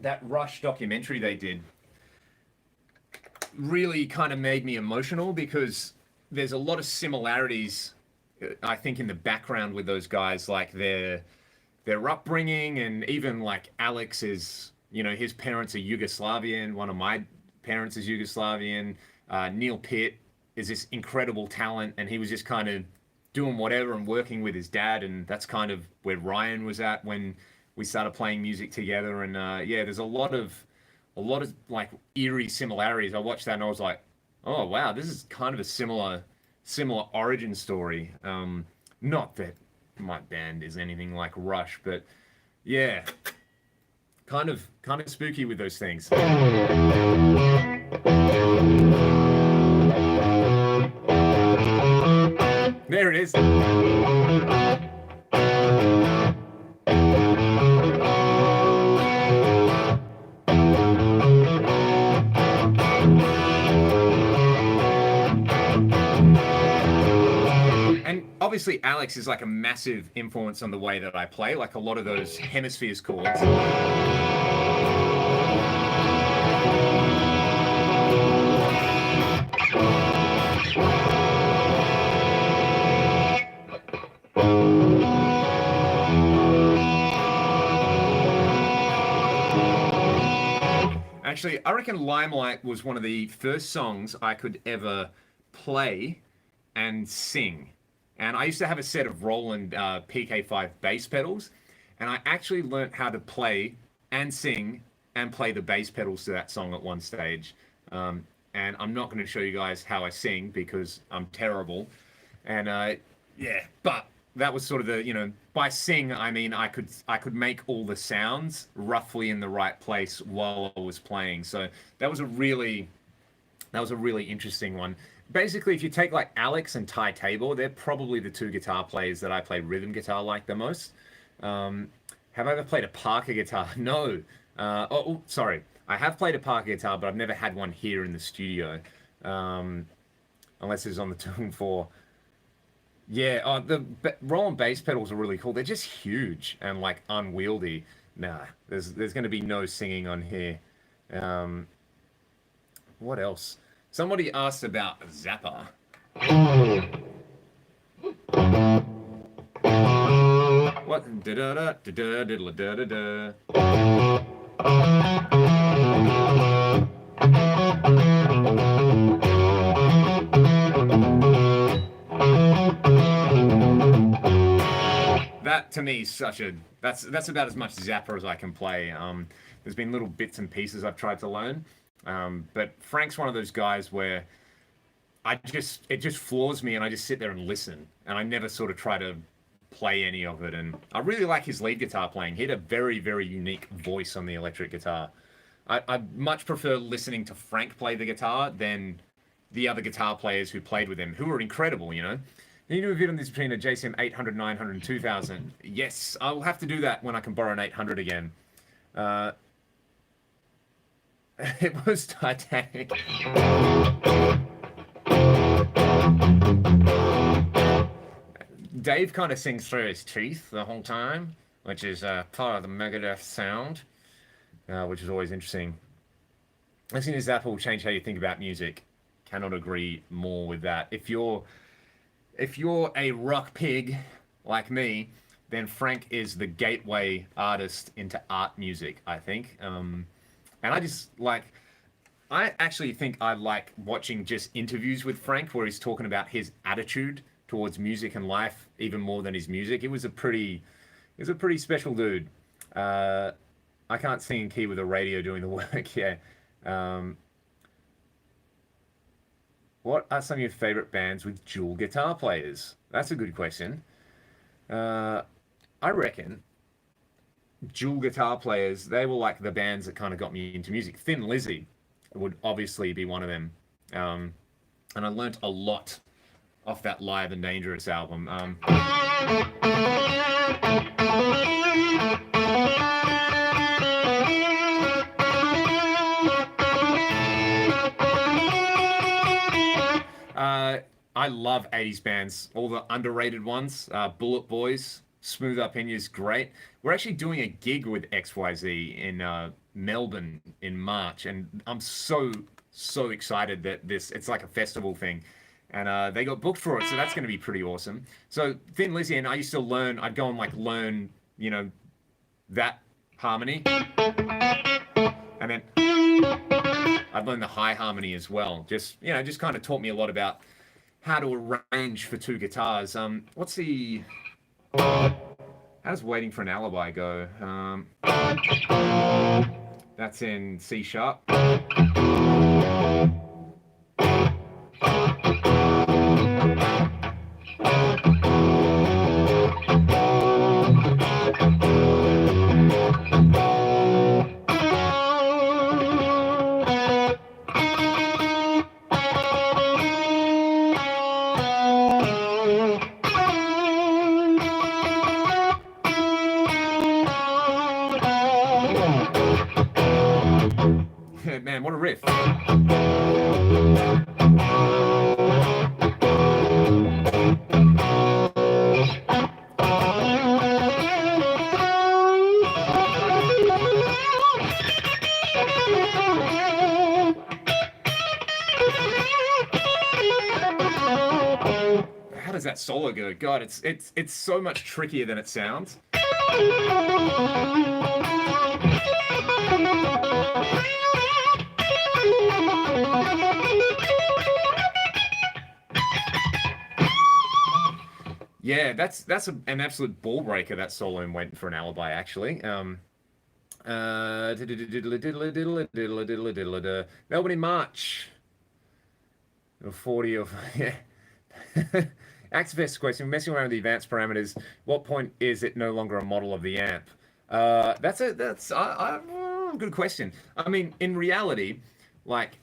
That Rush documentary they did really kind of made me emotional because there's a lot of similarities, I think, in the background with those guys, like their upbringing, and even like Alex is, his parents are Yugoslavian. One of my parents is Yugoslavian. Neil Pitt is this incredible talent, and he was just kind of doing whatever and working with his dad, and that's kind of where Ryan was at when we started playing music together. And yeah, there's a lot of like eerie similarities. I watched that and I was like, oh wow, this is kind of a similar origin story. Not that my band is anything like Rush, but yeah, kind of spooky with those things. There it is. And obviously Alex is like a massive influence on the way that I play, like a lot of those hemispheres chords. Actually, I reckon Limelight was one of the first songs I could ever play and sing. And I used to have a set of Roland PK5 bass pedals, and I actually learnt how to play and sing and play the bass pedals to that song at one stage. And I'm not going to show you guys how I sing because I'm terrible. And yeah, but that was sort of the, you know, by sing I mean I could make all the sounds roughly in the right place while I was playing. So that was a really interesting one. Basically, if you take like Alex and Ty Tabor, they're probably the two guitar players that I play rhythm guitar like the most. Have I ever played a Parker guitar? No. Sorry. I have played a Parker guitar, but I've never had one here in the studio. Unless it's on the 2-4. Yeah, the Roland bass pedals are really cool. They're just huge and like unwieldy. Nah, there's going to be no singing on here. What else? Somebody asked about Zappa. What? Da da da da da da da da. That to me is such a that's about as much Zappa as I can play. There's been little bits and pieces I've tried to learn, but Frank's one of those guys where it just floors me, and I just sit there and listen, and I never sort of try to play any of it. And I really like his lead guitar playing. He had a very unique voice on the electric guitar. I much prefer listening to Frank play the guitar than the other guitar players who played with him, who were incredible, you know. You do a vid on this between a JCM 800, 900, and 2000. Yes, I'll have to do that when I can borrow an 800 again. It was Titanic. Dave kind of sings through his teeth the whole time, which is part of the Megadeth sound, which is always interesting. Listening to Zappa will change how you think about music. Cannot agree more with that. If you're a rock pig like me, then Frank is the gateway artist into art music, I think. And I actually think I like watching just interviews with Frank where he's talking about his attitude towards music and life even more than his music. He was a pretty special dude. I can't sing in key with a radio doing the work. Yeah. What are some of your favorite bands with dual guitar players? That's a good question. I reckon dual guitar players, they were like the bands that kind of got me into music. Thin Lizzy would obviously be one of them. And I learnt a lot off that Live and Dangerous album. I love 80s bands, all the underrated ones. Bullet Boys, Smooth Up In You's great. We're actually doing a gig with XYZ in Melbourne in March, and I'm so excited that it's like a festival thing. And they got booked for it, so that's going to be pretty awesome. So Thin Lizzy, and I used to learn, I'd go and like learn, you know, that harmony. And then I'd learn the high harmony as well. Just kind of taught me a lot about how to arrange for two guitars. How's Waiting for an Alibi go? That's in C sharp. Man, what a riff. How does that solo go? God, it's so much trickier than it sounds. Yeah, that's an absolute ball breaker, that solo in Waiting for an Alibi, actually. Melbourne in March. 40 of yeah. Axvest question, messing around with the advanced parameters, what point is it no longer a model of the amp? That's a good question. I mean, in reality, like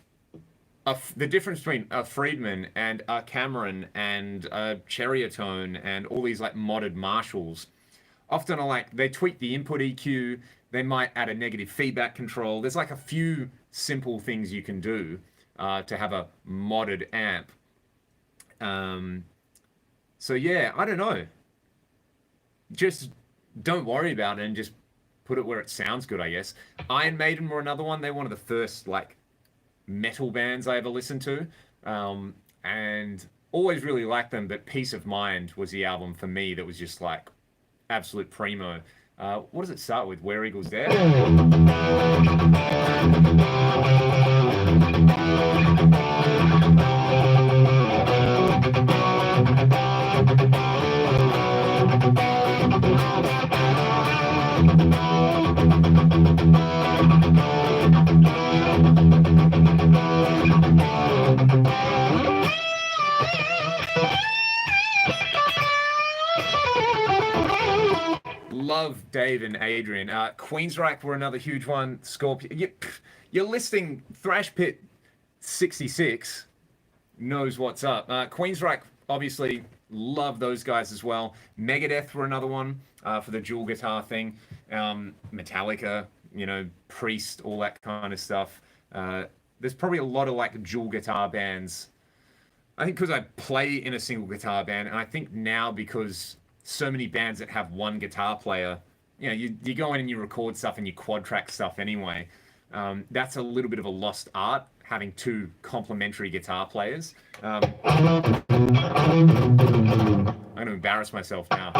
the difference between a Friedman and a Cameron and a Cherryotone and all these like modded Marshalls often are like they tweak the input EQ, they might add a negative feedback control. There's like a few simple things you can do to have a modded amp. So yeah, I don't know. Just don't worry about it and just put it where it sounds good, I guess. Iron Maiden were another one. They're one of the first like metal bands I ever listened to, and always really liked them. But Peace of Mind was the album for me that was just like absolute primo. What does it start with? Where Eagles There? Love Dave and Adrian. Queensryche were another huge one. Scorpion. You're listing Thrash Pit 66 knows what's up. Queensryche, obviously, love those guys as well. Megadeth were another one for the dual guitar thing. Metallica, you know, Priest, all that kind of stuff. There's probably a lot of like dual guitar bands. I think because I play in a single guitar band, and I think now because so many bands that have one guitar player, you know, you go in and you record stuff and you quad track stuff anyway. That's a little bit of a lost art, having two complementary guitar players. I'm going to embarrass myself now.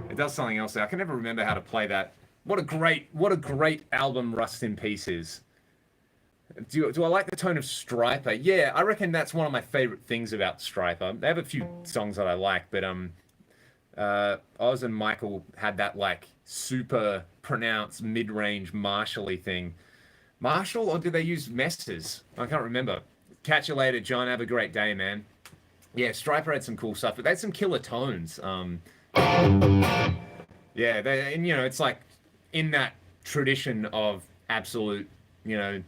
It does something else there. I can never remember how to play that. What a great album Rust in Peace is. Do I like the tone of Stryper? Yeah, I reckon that's one of my favorite things about Stryper. They have a few songs that I like, but Oz and Michael had that like super pronounced mid-range Marshall-y thing. Marshall, or did they use Messrs? I can't remember. Catch you later, John. Have a great day, man. Yeah, Stryper had some cool stuff, but they had some killer tones. Yeah, and you know, it's like in that tradition of absolute, you know,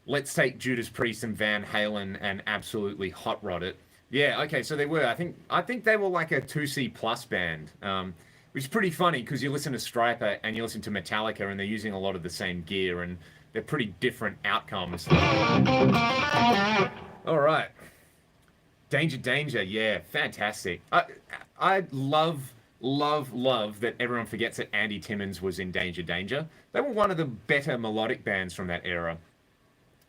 let's take Judas Priest and Van Halen and absolutely hot rod it. Yeah, okay, so they were. I think they were like a 2C plus band, which is pretty funny because you listen to Stryper and you listen to Metallica and they're using a lot of the same gear and they're pretty different outcomes. All right. Danger, Danger, yeah, fantastic. I love that everyone forgets that Andy Timmons was in Danger, Danger. They were one of the better melodic bands from that era.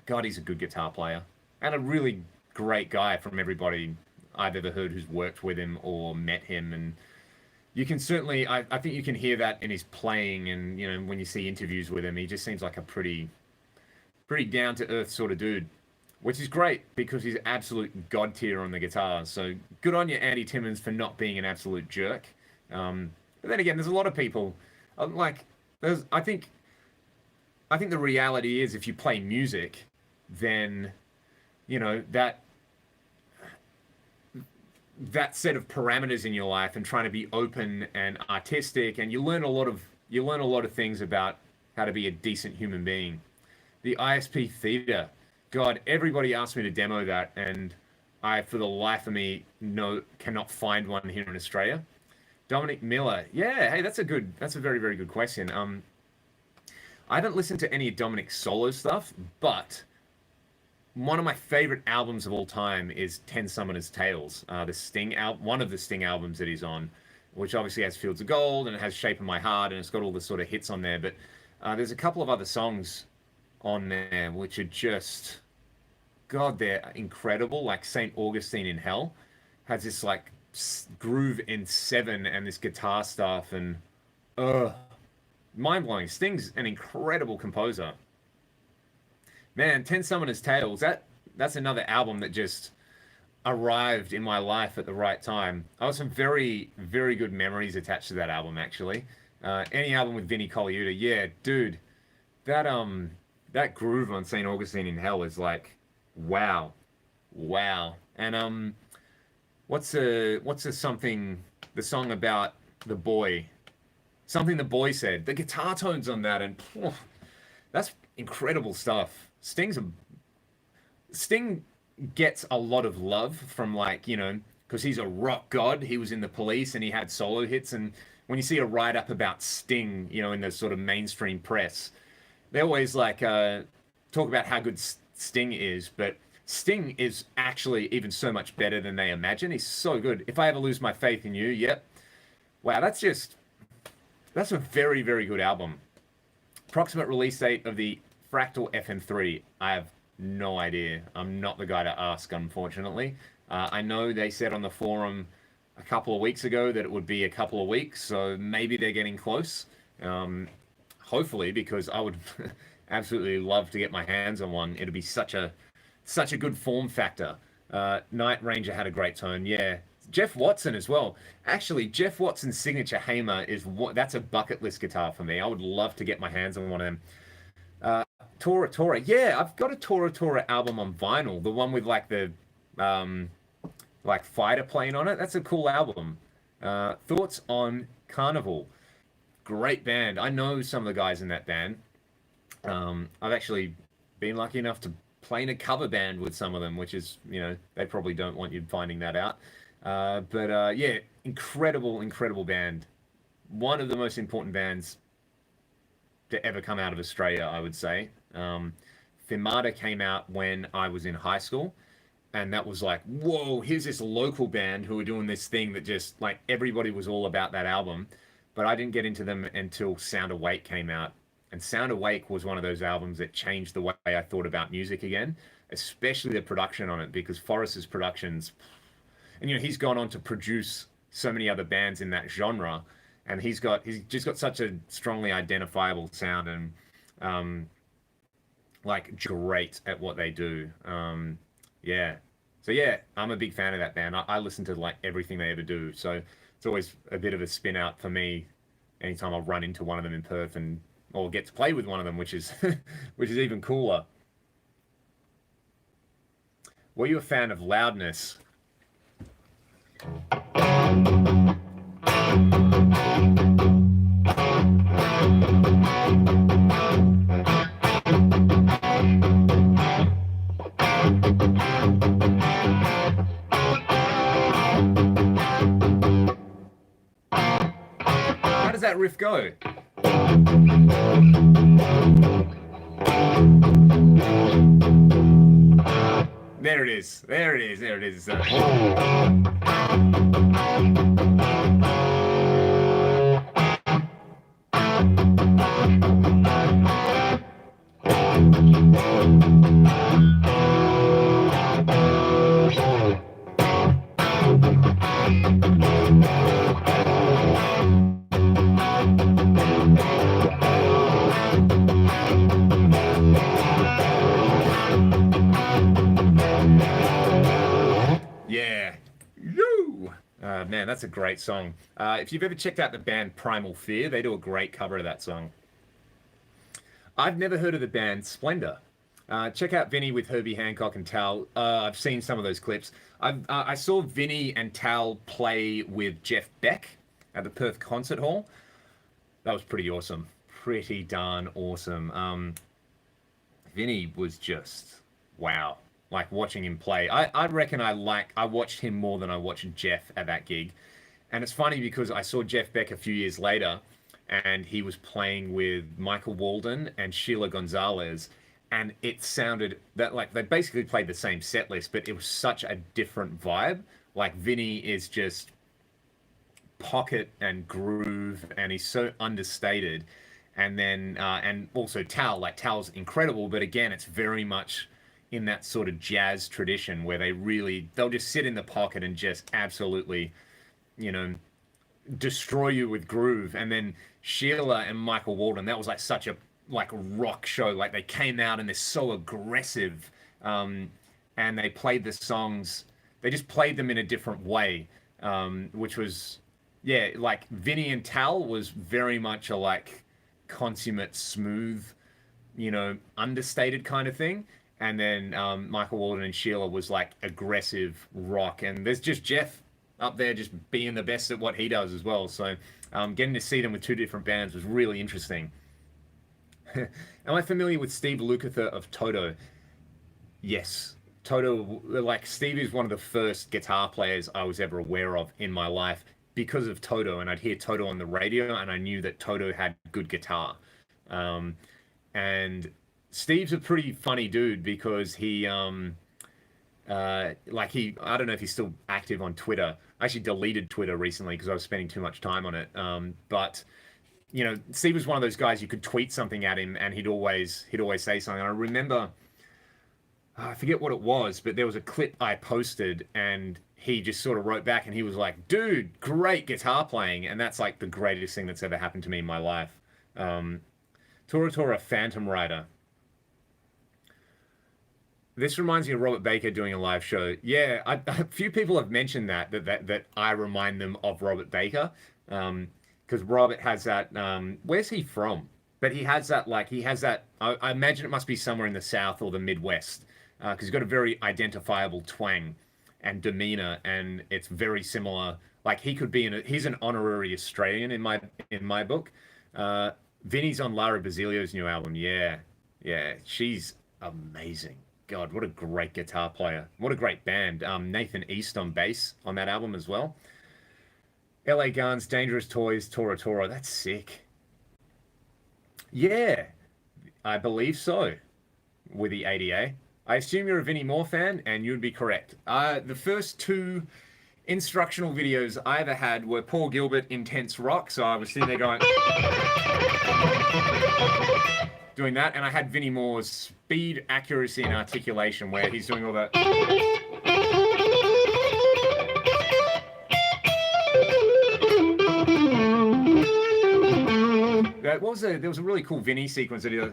God, he's a good guitar player. And a really great guy from everybody I've ever heard who's worked with him or met him. And you can certainly, I think you can hear that in his playing and, you know, when you see interviews with him, he just seems like a pretty down-to-earth sort of dude. Which is great because he's absolute god tier on the guitar. So good on you, Andy Timmons, for not being an absolute jerk. But then again, there's a lot of people like I think the reality is if you play music, then you know that set of parameters in your life and trying to be open and artistic, and you learn a lot of things about how to be a decent human being. The ISP Theta. God, everybody asked me to demo that, and I, for the life of me, cannot find one here in Australia. Dominic Miller, yeah, hey, that's a very, very good question. I haven't listened to any of Dominic's solo stuff, but one of my favorite albums of all time is Ten Summoners Tales, the Sting one of the Sting albums that he's on, which obviously has Fields of Gold and it has Shape of My Heart and it's got all the sort of hits on there. But there's a couple of other songs on there which are just, God, they're incredible. Like St. Augustine in Hell has this like groove in 7 and this guitar stuff and mind-blowing. Sting's an incredible composer. Man, Ten Summoners Tales, that's another album that just arrived in my life at the right time. I have some very, very good memories attached to that album, actually. Any album with Vinnie Colaiuta, yeah, dude, that that groove on St. Augustine in Hell is like, wow, wow. And what's a something the song about the boy, something the boy said. The guitar tones on that, and that's incredible stuff. Sting gets a lot of love from, like, you know, because he's a rock god. He was in the Police and he had solo hits. And when you see a write up about Sting, you know, in the sort of mainstream press, they always like talk about how good Sting is, but Sting is actually even so much better than they imagine. He's so good. If I ever lose my faith in you, yep. Wow, that's a very, very good album. Approximate release date of the Fractal FM3. I have no idea. I'm not the guy to ask, unfortunately. I know they said on the forum a couple of weeks ago that it would be a couple of weeks, so maybe they're getting close. Hopefully, because I would absolutely love to get my hands on one. It'd be such a good form factor. Night Ranger had a great tone, yeah. Jeff Watson as well. Actually, Jeff Watson's signature Hamer that's a bucket list guitar for me. I would love to get my hands on one of them. Tora Tora, yeah, I've got a Tora Tora album on vinyl, the one with like the like fighter plane on it. That's a cool album. Thoughts on Carnival? Great band. I know some of the guys in that band. I've actually been lucky enough to play in a cover band with some of them, which is, you know, they probably don't want you finding that out. But yeah, incredible band. One of the most important bands to ever come out of Australia, I would say. Firmata came out when I was in high school, and that was like, whoa, here's this local band who are doing this thing that just, like, everybody was all about that album. But I didn't get into them until Sound Awake came out. And Sound Awake was one of those albums that changed the way I thought about music again, especially the production on it, because Forrest's productions, and you know, he's gone on to produce so many other bands in that genre, and he's just got such a strongly identifiable sound, and like, great at what they do. Yeah. So yeah, I'm a big fan of that band. I listen to like everything they ever do. So it's always a bit of a spin out for me anytime I run into one of them in Perth or get to play with one of them, which is which is even cooler. Were you a fan of Loudness? How does that riff go? There it is. There it is. There it is. Yeah. Man, that's a great song. If you've ever checked out the band Primal Fear, they do a great cover of that song. I've never heard of the band Splendor. Check out Vinny with Herbie Hancock and Tal. I've seen some of those clips. I saw Vinny and Tal play with Jeff Beck at the Perth Concert Hall. That was pretty awesome. Pretty darn awesome. Vinny was just, wow. Like, watching him play. I reckon I watched him more than I watched Jeff at that gig. And it's funny because I saw Jeff Beck a few years later, and he was playing with Michael Walden and Sheila Gonzalez, and it sounded that, like, they basically played the same set list, but it was such a different vibe. Like, Vinny is just pocket and groove, and he's so understated. And then and also Tal's incredible, but again, it's very much in that sort of jazz tradition where they'll just sit in the pocket and just absolutely, you know, destroy you with groove. And then Sheila and Michael Walden, that was like such a like rock show. Like, they came out and they're so aggressive, and they played the songs they just played them in a different way, which was, yeah, like Vinny and Tal was very much a like consummate smooth, understated kind of thing. And then Michael Walden and Sheila was like aggressive rock. And there's just Jeff up there just being the best at what he does as well. So getting to see them with two different bands was really interesting. Am I familiar with Steve Lukather of Toto? Yes. Toto, like Steve is one of the first guitar players I was ever aware of in my life because of Toto. And I'd hear Toto on the radio and I knew that Toto had good guitar. And Steve's a pretty funny dude because he, I don't know if he's still active on Twitter. I actually deleted Twitter recently because I was spending too much time on it. But Steve was one of those guys you could tweet something at him and he'd always say something. And I remember, I forget what it was, but there was a clip I posted and he just sort of wrote back and he was like, dude, great guitar playing. And that's like the greatest thing that's ever happened to me in my life. Tora Tora Phantom Rider. This reminds me of Robert Baker doing a live show. Yeah, a few people have mentioned that I remind them of Robert Baker. Because Robert has that, where's he from? But he has that, I imagine it must be somewhere in the South or the Midwest. Because he's got a very identifiable twang and demeanor, and it's very similar. Like he could be he's an honorary Australian in my book. Vinny's on Lara Basilio's new album. Yeah, she's amazing. God, what a great guitar player. What a great band. Nathan East on bass on that album as well. LA Guns, Dangerous Toys, Tora Tora. That's sick. Yeah, I believe so. With the ADA. I assume you're a Vinnie Moore fan, and you'd be correct. The first two instructional videos I ever had were Paul Gilbert, Intense Rock. So I was sitting there going... doing that, and I had Vinnie Moore's speed, accuracy, and articulation, where he's doing all that. There was a really cool Vinnie sequence that he does.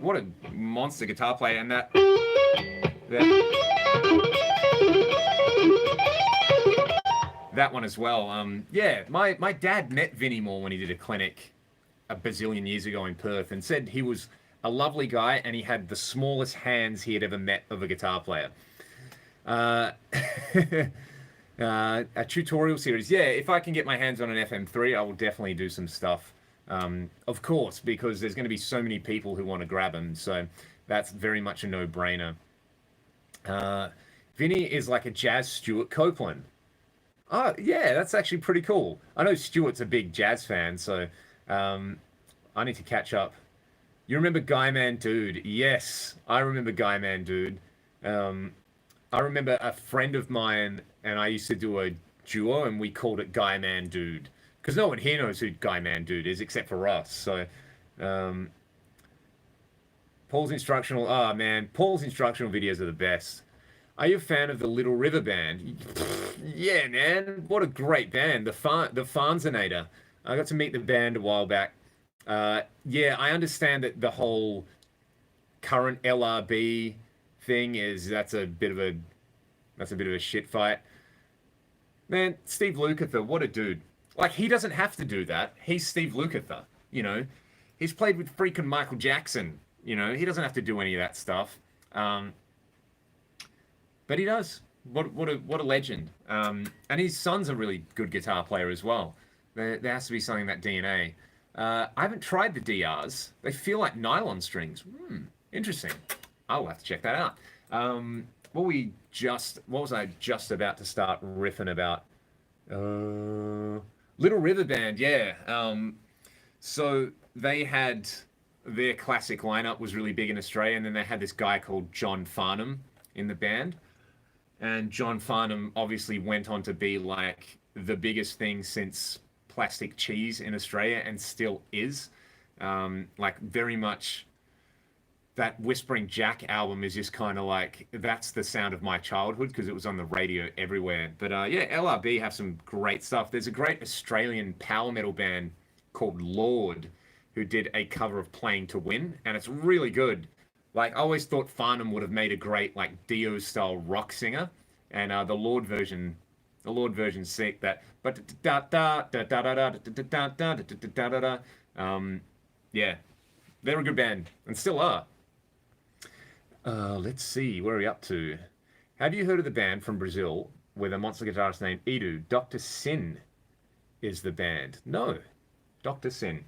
What a monster guitar player, and that one as well. Yeah, my dad met Vinnie Moore when he did a clinic a bazillion years ago in Perth and said he was a lovely guy and he had the smallest hands he had ever met of a guitar player. A tutorial series. Yeah, if I can get my hands on an FM3, I will definitely do some stuff. Of course, because there's going to be so many people who want to grab them. So that's very much a no-brainer. Vinny is like a jazz Stuart Copeland. Oh, yeah, that's actually pretty cool. I know Stuart's a big jazz fan, so I need to catch up. You remember Guy Man Dude? Yes, I remember Guy Man Dude. I remember a friend of mine and I used to do a duo and we called it Guy Man Dude. Because no one here knows who Guy Man Dude is except for us. So, Paul's instructional... Oh, man, Paul's instructional videos are the best. Are you a fan of the Little River Band? Yeah, man. What a great band. The Farnzonator. I got to meet the band a while back. Yeah, I understand that the whole current LRB thing is that's a bit of a shit fight. Man, Steve Lukather, what a dude. Like, he doesn't have to do that. He's Steve Lukather, you know. He's played with freaking Michael Jackson, you know. He doesn't have to do any of that stuff. But he does. What a legend. And his son's a really good guitar player as well. There has to be something in that DNA. I haven't tried the DRs. They feel like nylon strings. Interesting. I'll have to check that out. What was I just about to start riffing about? Little River Band, yeah. So they had their classic lineup was really big in Australia, and then they had this guy called John Farnham in the band. And John Farnham obviously went on to be like the biggest thing since Plastic Cheese in Australia, and still is. Like very much that Whispering Jack album is just kind of like, that's the sound of my childhood because it was on the radio everywhere. But yeah, LRB have some great stuff. There's a great Australian power metal band called Lord who did a cover of Playing to Win, and it's really good. Like, I always thought Farnham would have made a great, like, Dio style rock singer. And the Lord version sick that, but da da da da da da da da da da da da. Yeah, they're a good band and still are. Let's see, where are we up to? Have you heard of the band from Brazil with a monster guitarist named Edu? Dr. Sin is the band. No, Dr. Sin.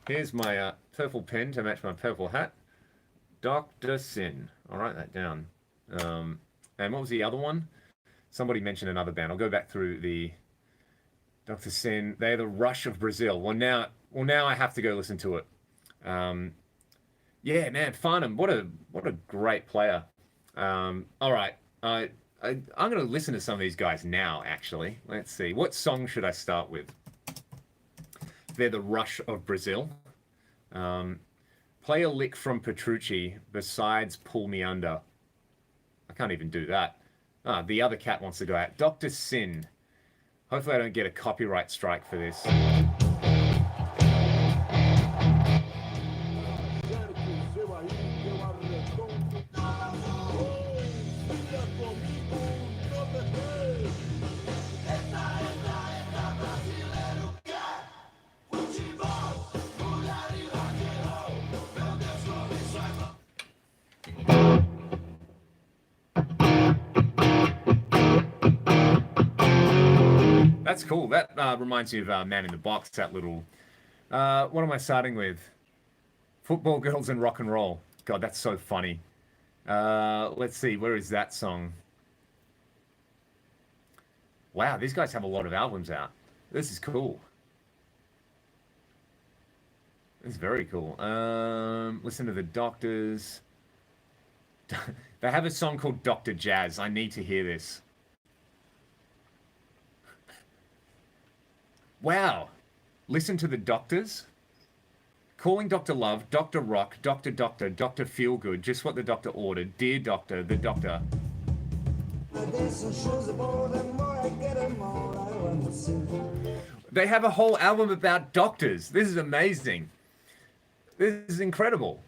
Here's my purple pen to match my purple hat. Dr. Sin. I'll write that down. And what was the other one? Somebody mentioned another band. I'll go back through the Dr. Sin. They're the Rush of Brazil. Well, now I have to go listen to it. Yeah, man, Farnham, what a great player. All right, I'm going to listen to some of these guys now. Actually, let's see. What song should I start with? They're the Rush of Brazil. Play a lick from Petrucci besides Pull Me Under. I can't even do that. The other cat wants to go out. Dr. Sin. Hopefully I don't get a copyright strike for this. That's cool. That reminds me of Man in the Box, that little... what am I starting with? Football, Girls, and Rock and Roll. God, that's so funny. Let's see, where is that song? Wow, these guys have a lot of albums out. This is cool. It's very cool. Listen to the Doctors. They have a song called Dr. Jazz. I need to hear this. Wow. Listen to the Doctors. Calling Dr. Love, Dr. Rock, Dr. Doctor, Dr. Feelgood, just what the doctor ordered. Dear Doctor, the Doctor. They have a whole album about doctors. This is amazing. This is incredible.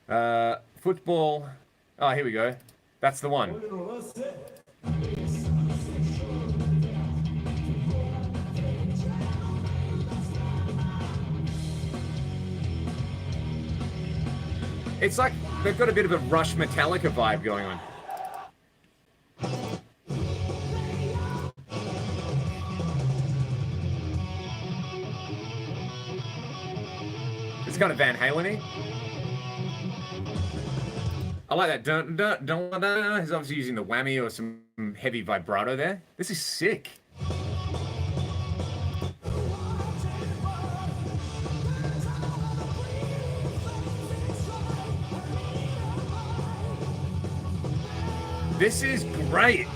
Football. Oh, here we go. That's the one. It's like they've got a bit of a Rush Metallica vibe going on. It's kind of Van Halen-y. I like that. Dun, dun, dun, dun, dun. He's obviously using the whammy or some heavy vibrato there. This is sick. This is great.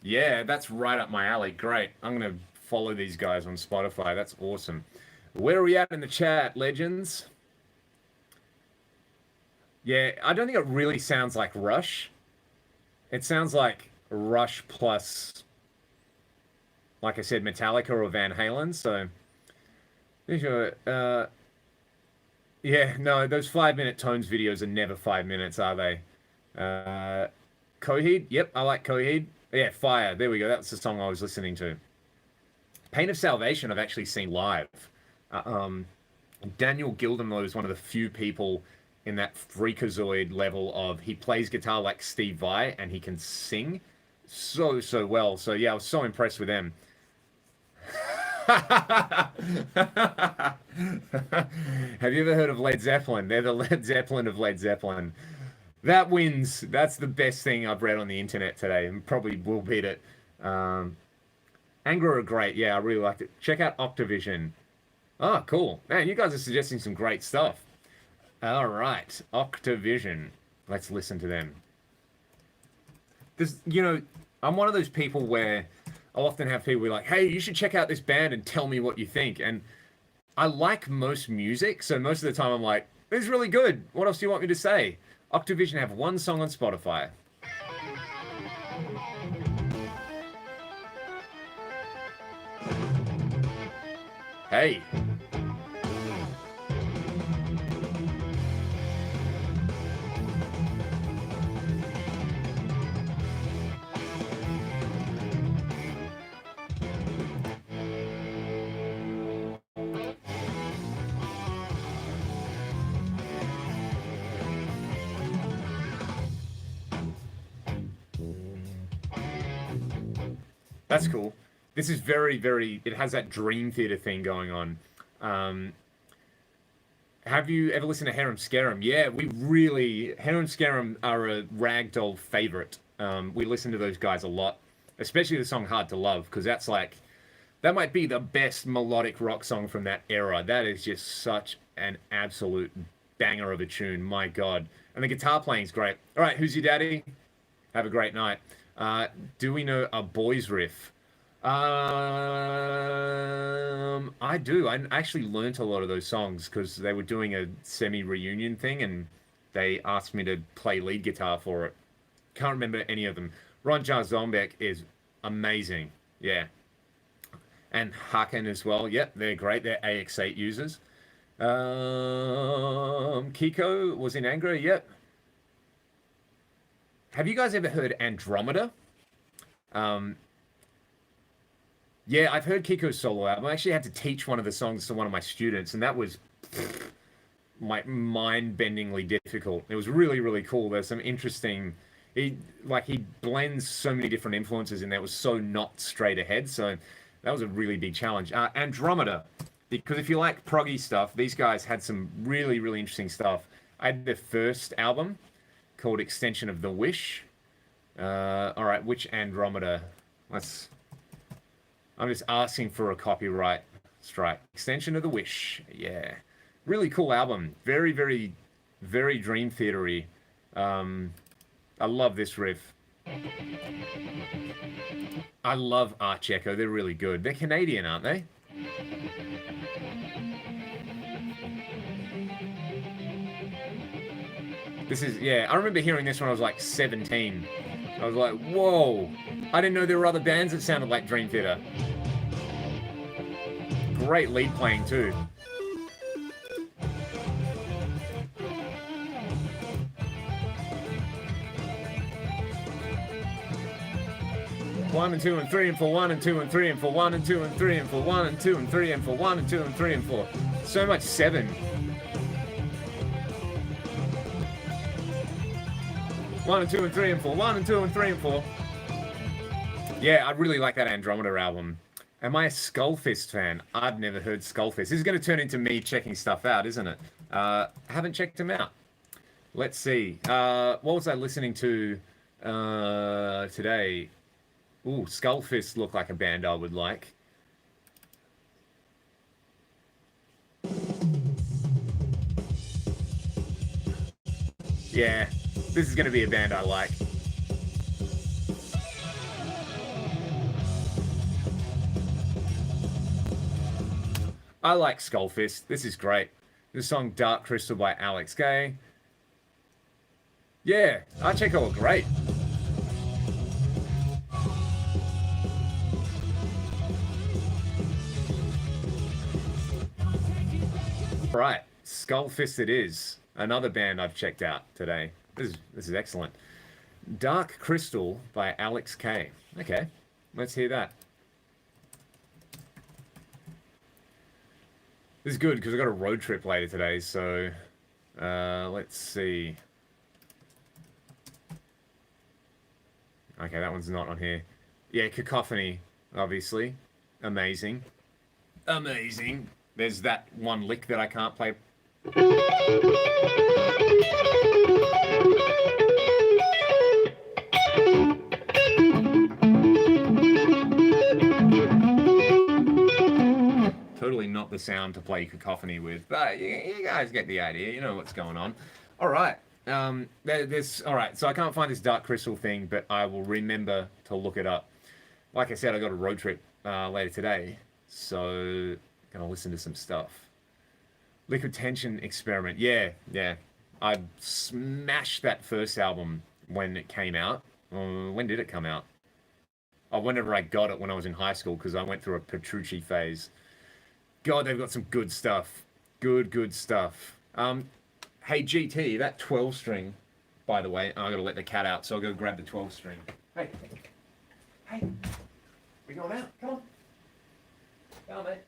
Yeah, that's right up my alley. Great. I'm going to follow these guys on Spotify. That's awesome. Where are we at in the chat, legends? Yeah, I don't think it really sounds like Rush. It sounds like Rush plus, like I said, Metallica or Van Halen. So, yeah, no, those 5-minute Tones videos are never 5 minutes, are they? Coheed? Yep, I like Coheed. Yeah, Fire. There we go. That's the song I was listening to. Pain of Salvation I've actually seen live. Daniel Gildenlow is one of the few people in that freakazoid level of he plays guitar like Steve Vai and he can sing so well. So yeah, I was so impressed with them. Have you ever heard of Led Zeppelin? They're the Led Zeppelin of Led Zeppelin. That wins. That's the best thing I've read on the internet today and probably will beat it. Angra are great. Yeah, I really liked it. Check out Octavision. Oh, cool. Man, you guys are suggesting some great stuff. All right, Octavision. Let's listen to them. I'm one of those people where I'll often have people be like, hey, you should check out this band and tell me what you think. And I like most music, so most of the time I'm like, it's really good. What else do you want me to say? Octavision have one song on Spotify. Hey. That's cool. This is very, very. It has that Dream Theater thing going on. Um, have you ever listened to Harem Scarum? Yeah, we really. Harem Scarum are a ragdoll favorite. We listen to those guys a lot, especially the song Hard to Love, because that's like. That might be the best melodic rock song from that era. That is just such an absolute banger of a tune. My God. And the guitar playing's great. All right, who's your daddy? Have a great night. Do we know a boys riff? I do. I actually learnt a lot of those songs because they were doing a semi-reunion thing and they asked me to play lead guitar for it. Can't remember any of them. Ron Jar Zombeck is amazing. Yeah. And Haken as well. Yep, they're great. They're AX8 users. Kiko was in Angra. Yep. Have you guys ever heard Andromeda? Yeah, I've heard Kiko's solo album. I actually had to teach one of the songs to one of my students, and that was like mind-bendingly difficult. It was really, really cool. There's some interesting. He blends so many different influences, and that was so not straight ahead. So that was a really big challenge. Andromeda, because if you like proggy stuff, these guys had some really, really interesting stuff. I had their first album called Extension of the Wish. All right, which Andromeda? I'm just asking for a copyright strike. Extension of the Wish. Yeah. Really cool album. Very, very, very Dream Theater-y. I love this riff. I love Arch Echo. They're really good. They're Canadian, aren't they? This is, yeah, I remember hearing this when I was like 17. I was like, whoa. I didn't know there were other bands that sounded like Dream Theater. Great lead playing too. One and two and three and four, one and two and three and four, one and two and three and four, one and two and three and four, one and two and three and four. So much seven. One and two and three and four, one and two and three and four. Yeah, I really like that Andromeda album. Am I a Skullfist fan? I've never heard Skullfist. This is going to turn into me checking stuff out, isn't it? I haven't checked them out. Let's see. What was I listening to today? Ooh, Skullfist look like a band I would like. Yeah, this is going to be a band I like. I like Skullfist. This is great. The song Dark Crystal by Alex Gay. Yeah, Arch Echo are great. Right, Skullfist it is. Another band I've checked out today. This is excellent. Dark Crystal by Alex K. Okay, let's hear that. This is good because I've got a road trip later today, so let's see. Okay, that one's not on here. Yeah, Cacophony, obviously. Amazing. Amazing. There's that one lick that I can't play. Totally not the sound to play Cacophony with, but you guys get the idea. You know what's going on. All right. All right. So I can't find this Dark Crystal thing, but I will remember to look it up. Like I said, I got a road trip later today, so gonna listen to some stuff. Liquid Tension Experiment. Yeah. I smashed that first album when it came out. When did it come out? Oh, whenever I got it when I was in high school, because I went through a Petrucci phase. God, they've got some good stuff. Good stuff. Hey, GT, that 12 string, by the way, I gotta let the cat out, so I'll go grab the 12 string. Hey. Hey. We going out? Come on. Come on, mate.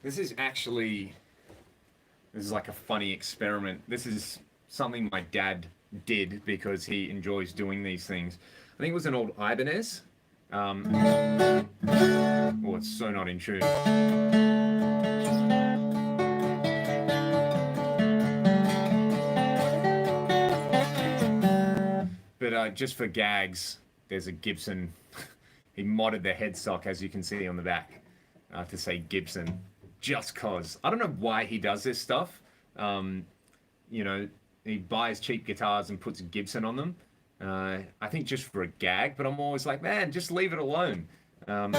This is like a funny experiment. This is something my dad did because he enjoys doing these things. I think it was an old Ibanez. Oh, it's so not in tune. But just for gags, there's a Gibson. He modded the headstock, as you can see on the back, to say Gibson. Just cause. I don't know why he does this stuff. You know, he buys cheap guitars and puts Gibson on them. I think just for a gag, but I'm always like, man, just leave it alone. But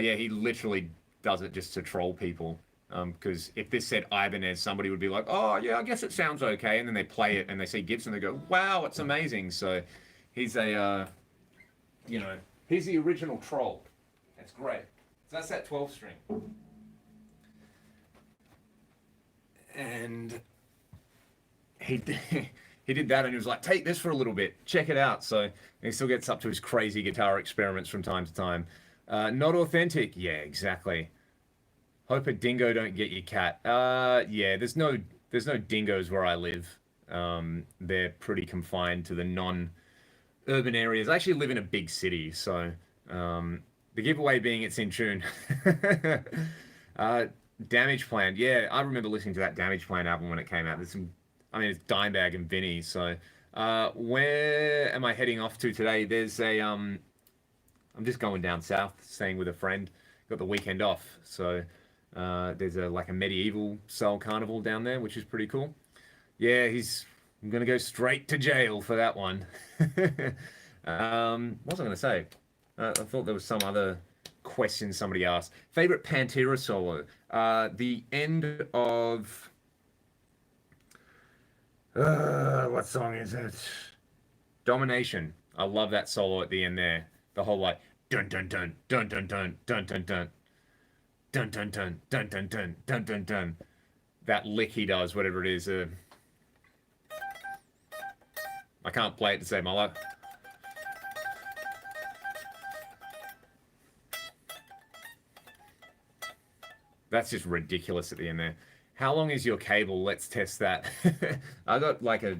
yeah, he literally does it just to troll people. Because if this said Ibanez, somebody would be like, oh yeah, I guess it sounds okay. And then they play it and they see Gibson, they go, wow, it's amazing. So he's a, you know, he's the original troll. That's great. So that's that 12 string. And he did that and he was like, take this for a little bit, check it out. So he still gets up to his crazy guitar experiments from time to time. Not authentic. Yeah, exactly. Hope a dingo don't get your cat. Yeah, there's no dingoes where I live. They're pretty confined to the non-urban areas. I actually live in a big city, so the giveaway being it's in tune. Damage Plan. Yeah, I remember listening to that Damage Plan album when it came out. There's some, I mean, it's Dimebag and Vinny. So where am I heading off to today? There's a, I'm just going down south, staying with a friend. Got the weekend off. So there's like a medieval soul carnival down there, which is pretty cool. Yeah, I'm going to go straight to jail for that one. What was I going to say? I thought there was some other question somebody asked. Favorite Pantera solo? The end of... what song is it? Domination. I love that solo at the end there. The whole like dun dun dun dun dun dun dun dun dun dun dun dun dun dun dun dun dun dun. That lick he does, whatever it is. I can't play it to save my life. That's just ridiculous at the end there. How long is your cable? Let's test that. I got like a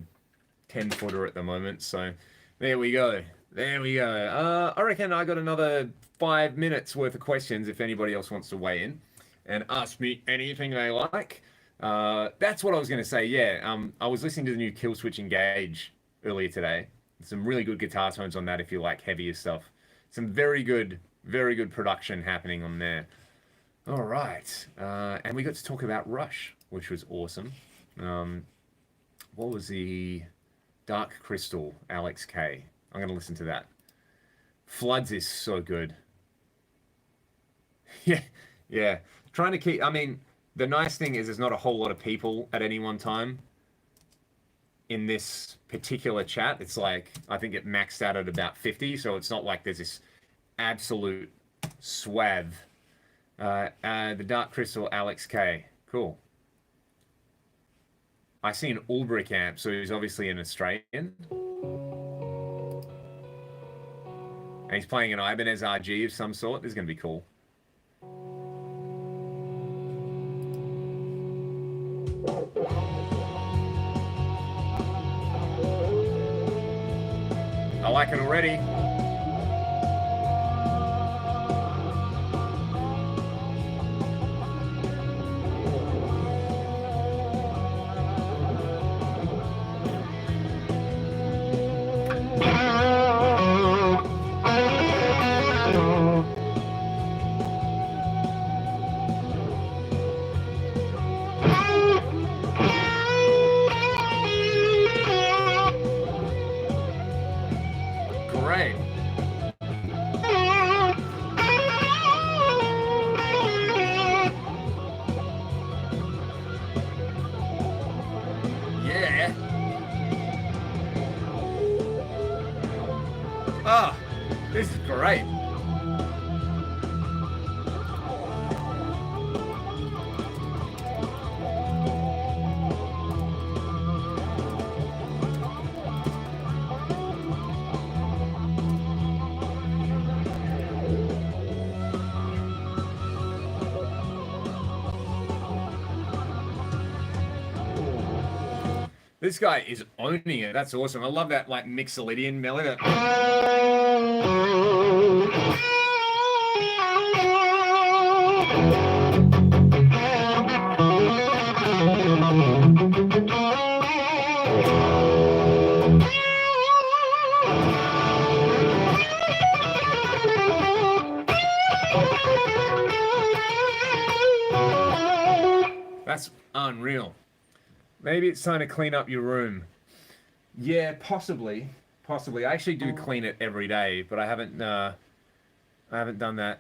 10-footer at the moment, so there we go. There we go. I reckon I got another 5 minutes worth of questions if anybody else wants to weigh in and ask me anything they like. That's what I was going to say. Yeah, I was listening to the new Killswitch Engage earlier today. Some really good guitar tones on that if you like heavier stuff. Some very good production happening on there. All right, and we got to talk about Rush, which was awesome. What was the Dark Crystal, Alex K? I'm going to listen to that. Floods is so good. Yeah. Trying to keep, I mean, the nice thing is there's not a whole lot of people at any one time in this particular chat. It's like, I think it maxed out at about 50, so it's not like there's this absolute swathe. The Dark Crystal, Alex K. Cool. I see an Ulbrich amp, so he's obviously an Australian. And he's playing an Ibanez RG of some sort. This is going to be cool. I like it already. Great. Ah, this is great. This guy is owning it. That's awesome. I love that like Mixolydian melody. That's unreal. Maybe it's time to clean up your room. Yeah, possibly. Possibly. I actually do clean it every day, but I haven't done that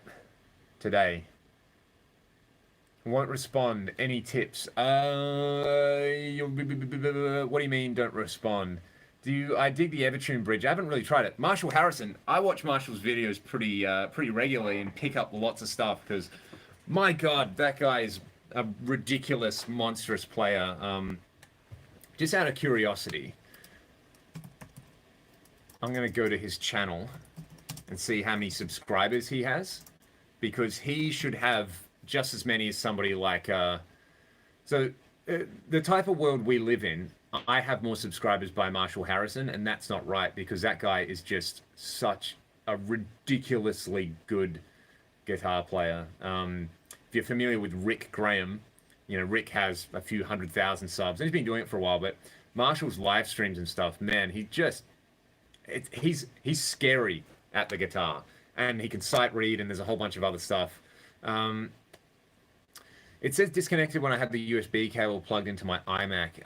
today. Won't respond. Any tips? What do you mean don't respond? I dig the Evertune bridge. I haven't really tried it. Marshall Harrison. I watch Marshall's videos pretty regularly and pick up lots of stuff because my God, that guy is a ridiculous, monstrous player. Just out of curiosity, I'm going to go to his channel and see how many subscribers he has, because he should have just as many as somebody like... the type of world we live in, I have more subscribers by Marshall Harrison, and that's not right, because that guy is just such a ridiculously good guitar player. If you're familiar with Rick Graham, you know, Rick has a few 100,000 subs, and he's been doing it for a while, but Marshall's live streams and stuff, man, he's scary at the guitar, and he can sight read, and there's a whole bunch of other stuff. It says disconnected when I have the USB cable plugged into my iMac.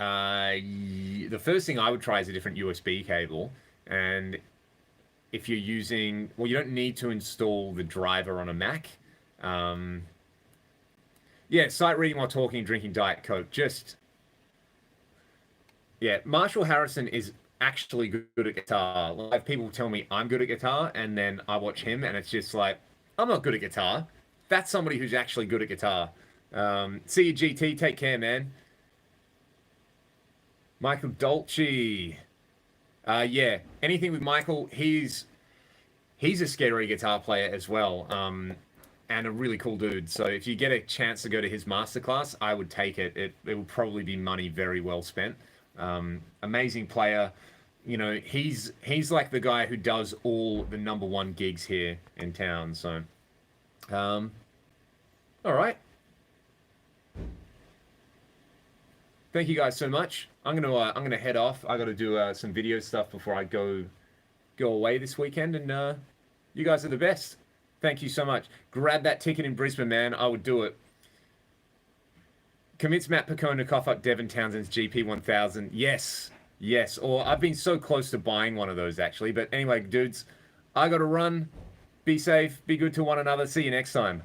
The first thing I would try is a different USB cable, and if you're using, well, you don't need to install the driver on a Mac. Yeah, sight reading while talking and drinking Diet Coke. Yeah, Marshall Harrison is actually good at guitar. Like, people tell me I'm good at guitar, and then I watch him, and it's just like, I'm not good at guitar. That's somebody who's actually good at guitar. See you, GT. Take care, man. Michael Dolce. Yeah, anything with Michael, he's a scary guitar player as well. And a really cool dude. So if you get a chance to go to his masterclass, I would take it. It will probably be money very well spent. Amazing player. You know, he's like the guy who does all the #1 gigs here in town. So, all right. Thank you guys so much. I'm gonna head off. I got to do some video stuff before I go away this weekend, and you guys are the best. Thank you so much. Grab that ticket in Brisbane, man. I would do it. Commits Matt Picone to cough up Devin Townsend's GP1000. Yes. Yes. Or I've been so close to buying one of those, actually. But anyway, dudes, I got to run. Be safe. Be good to one another. See you next time.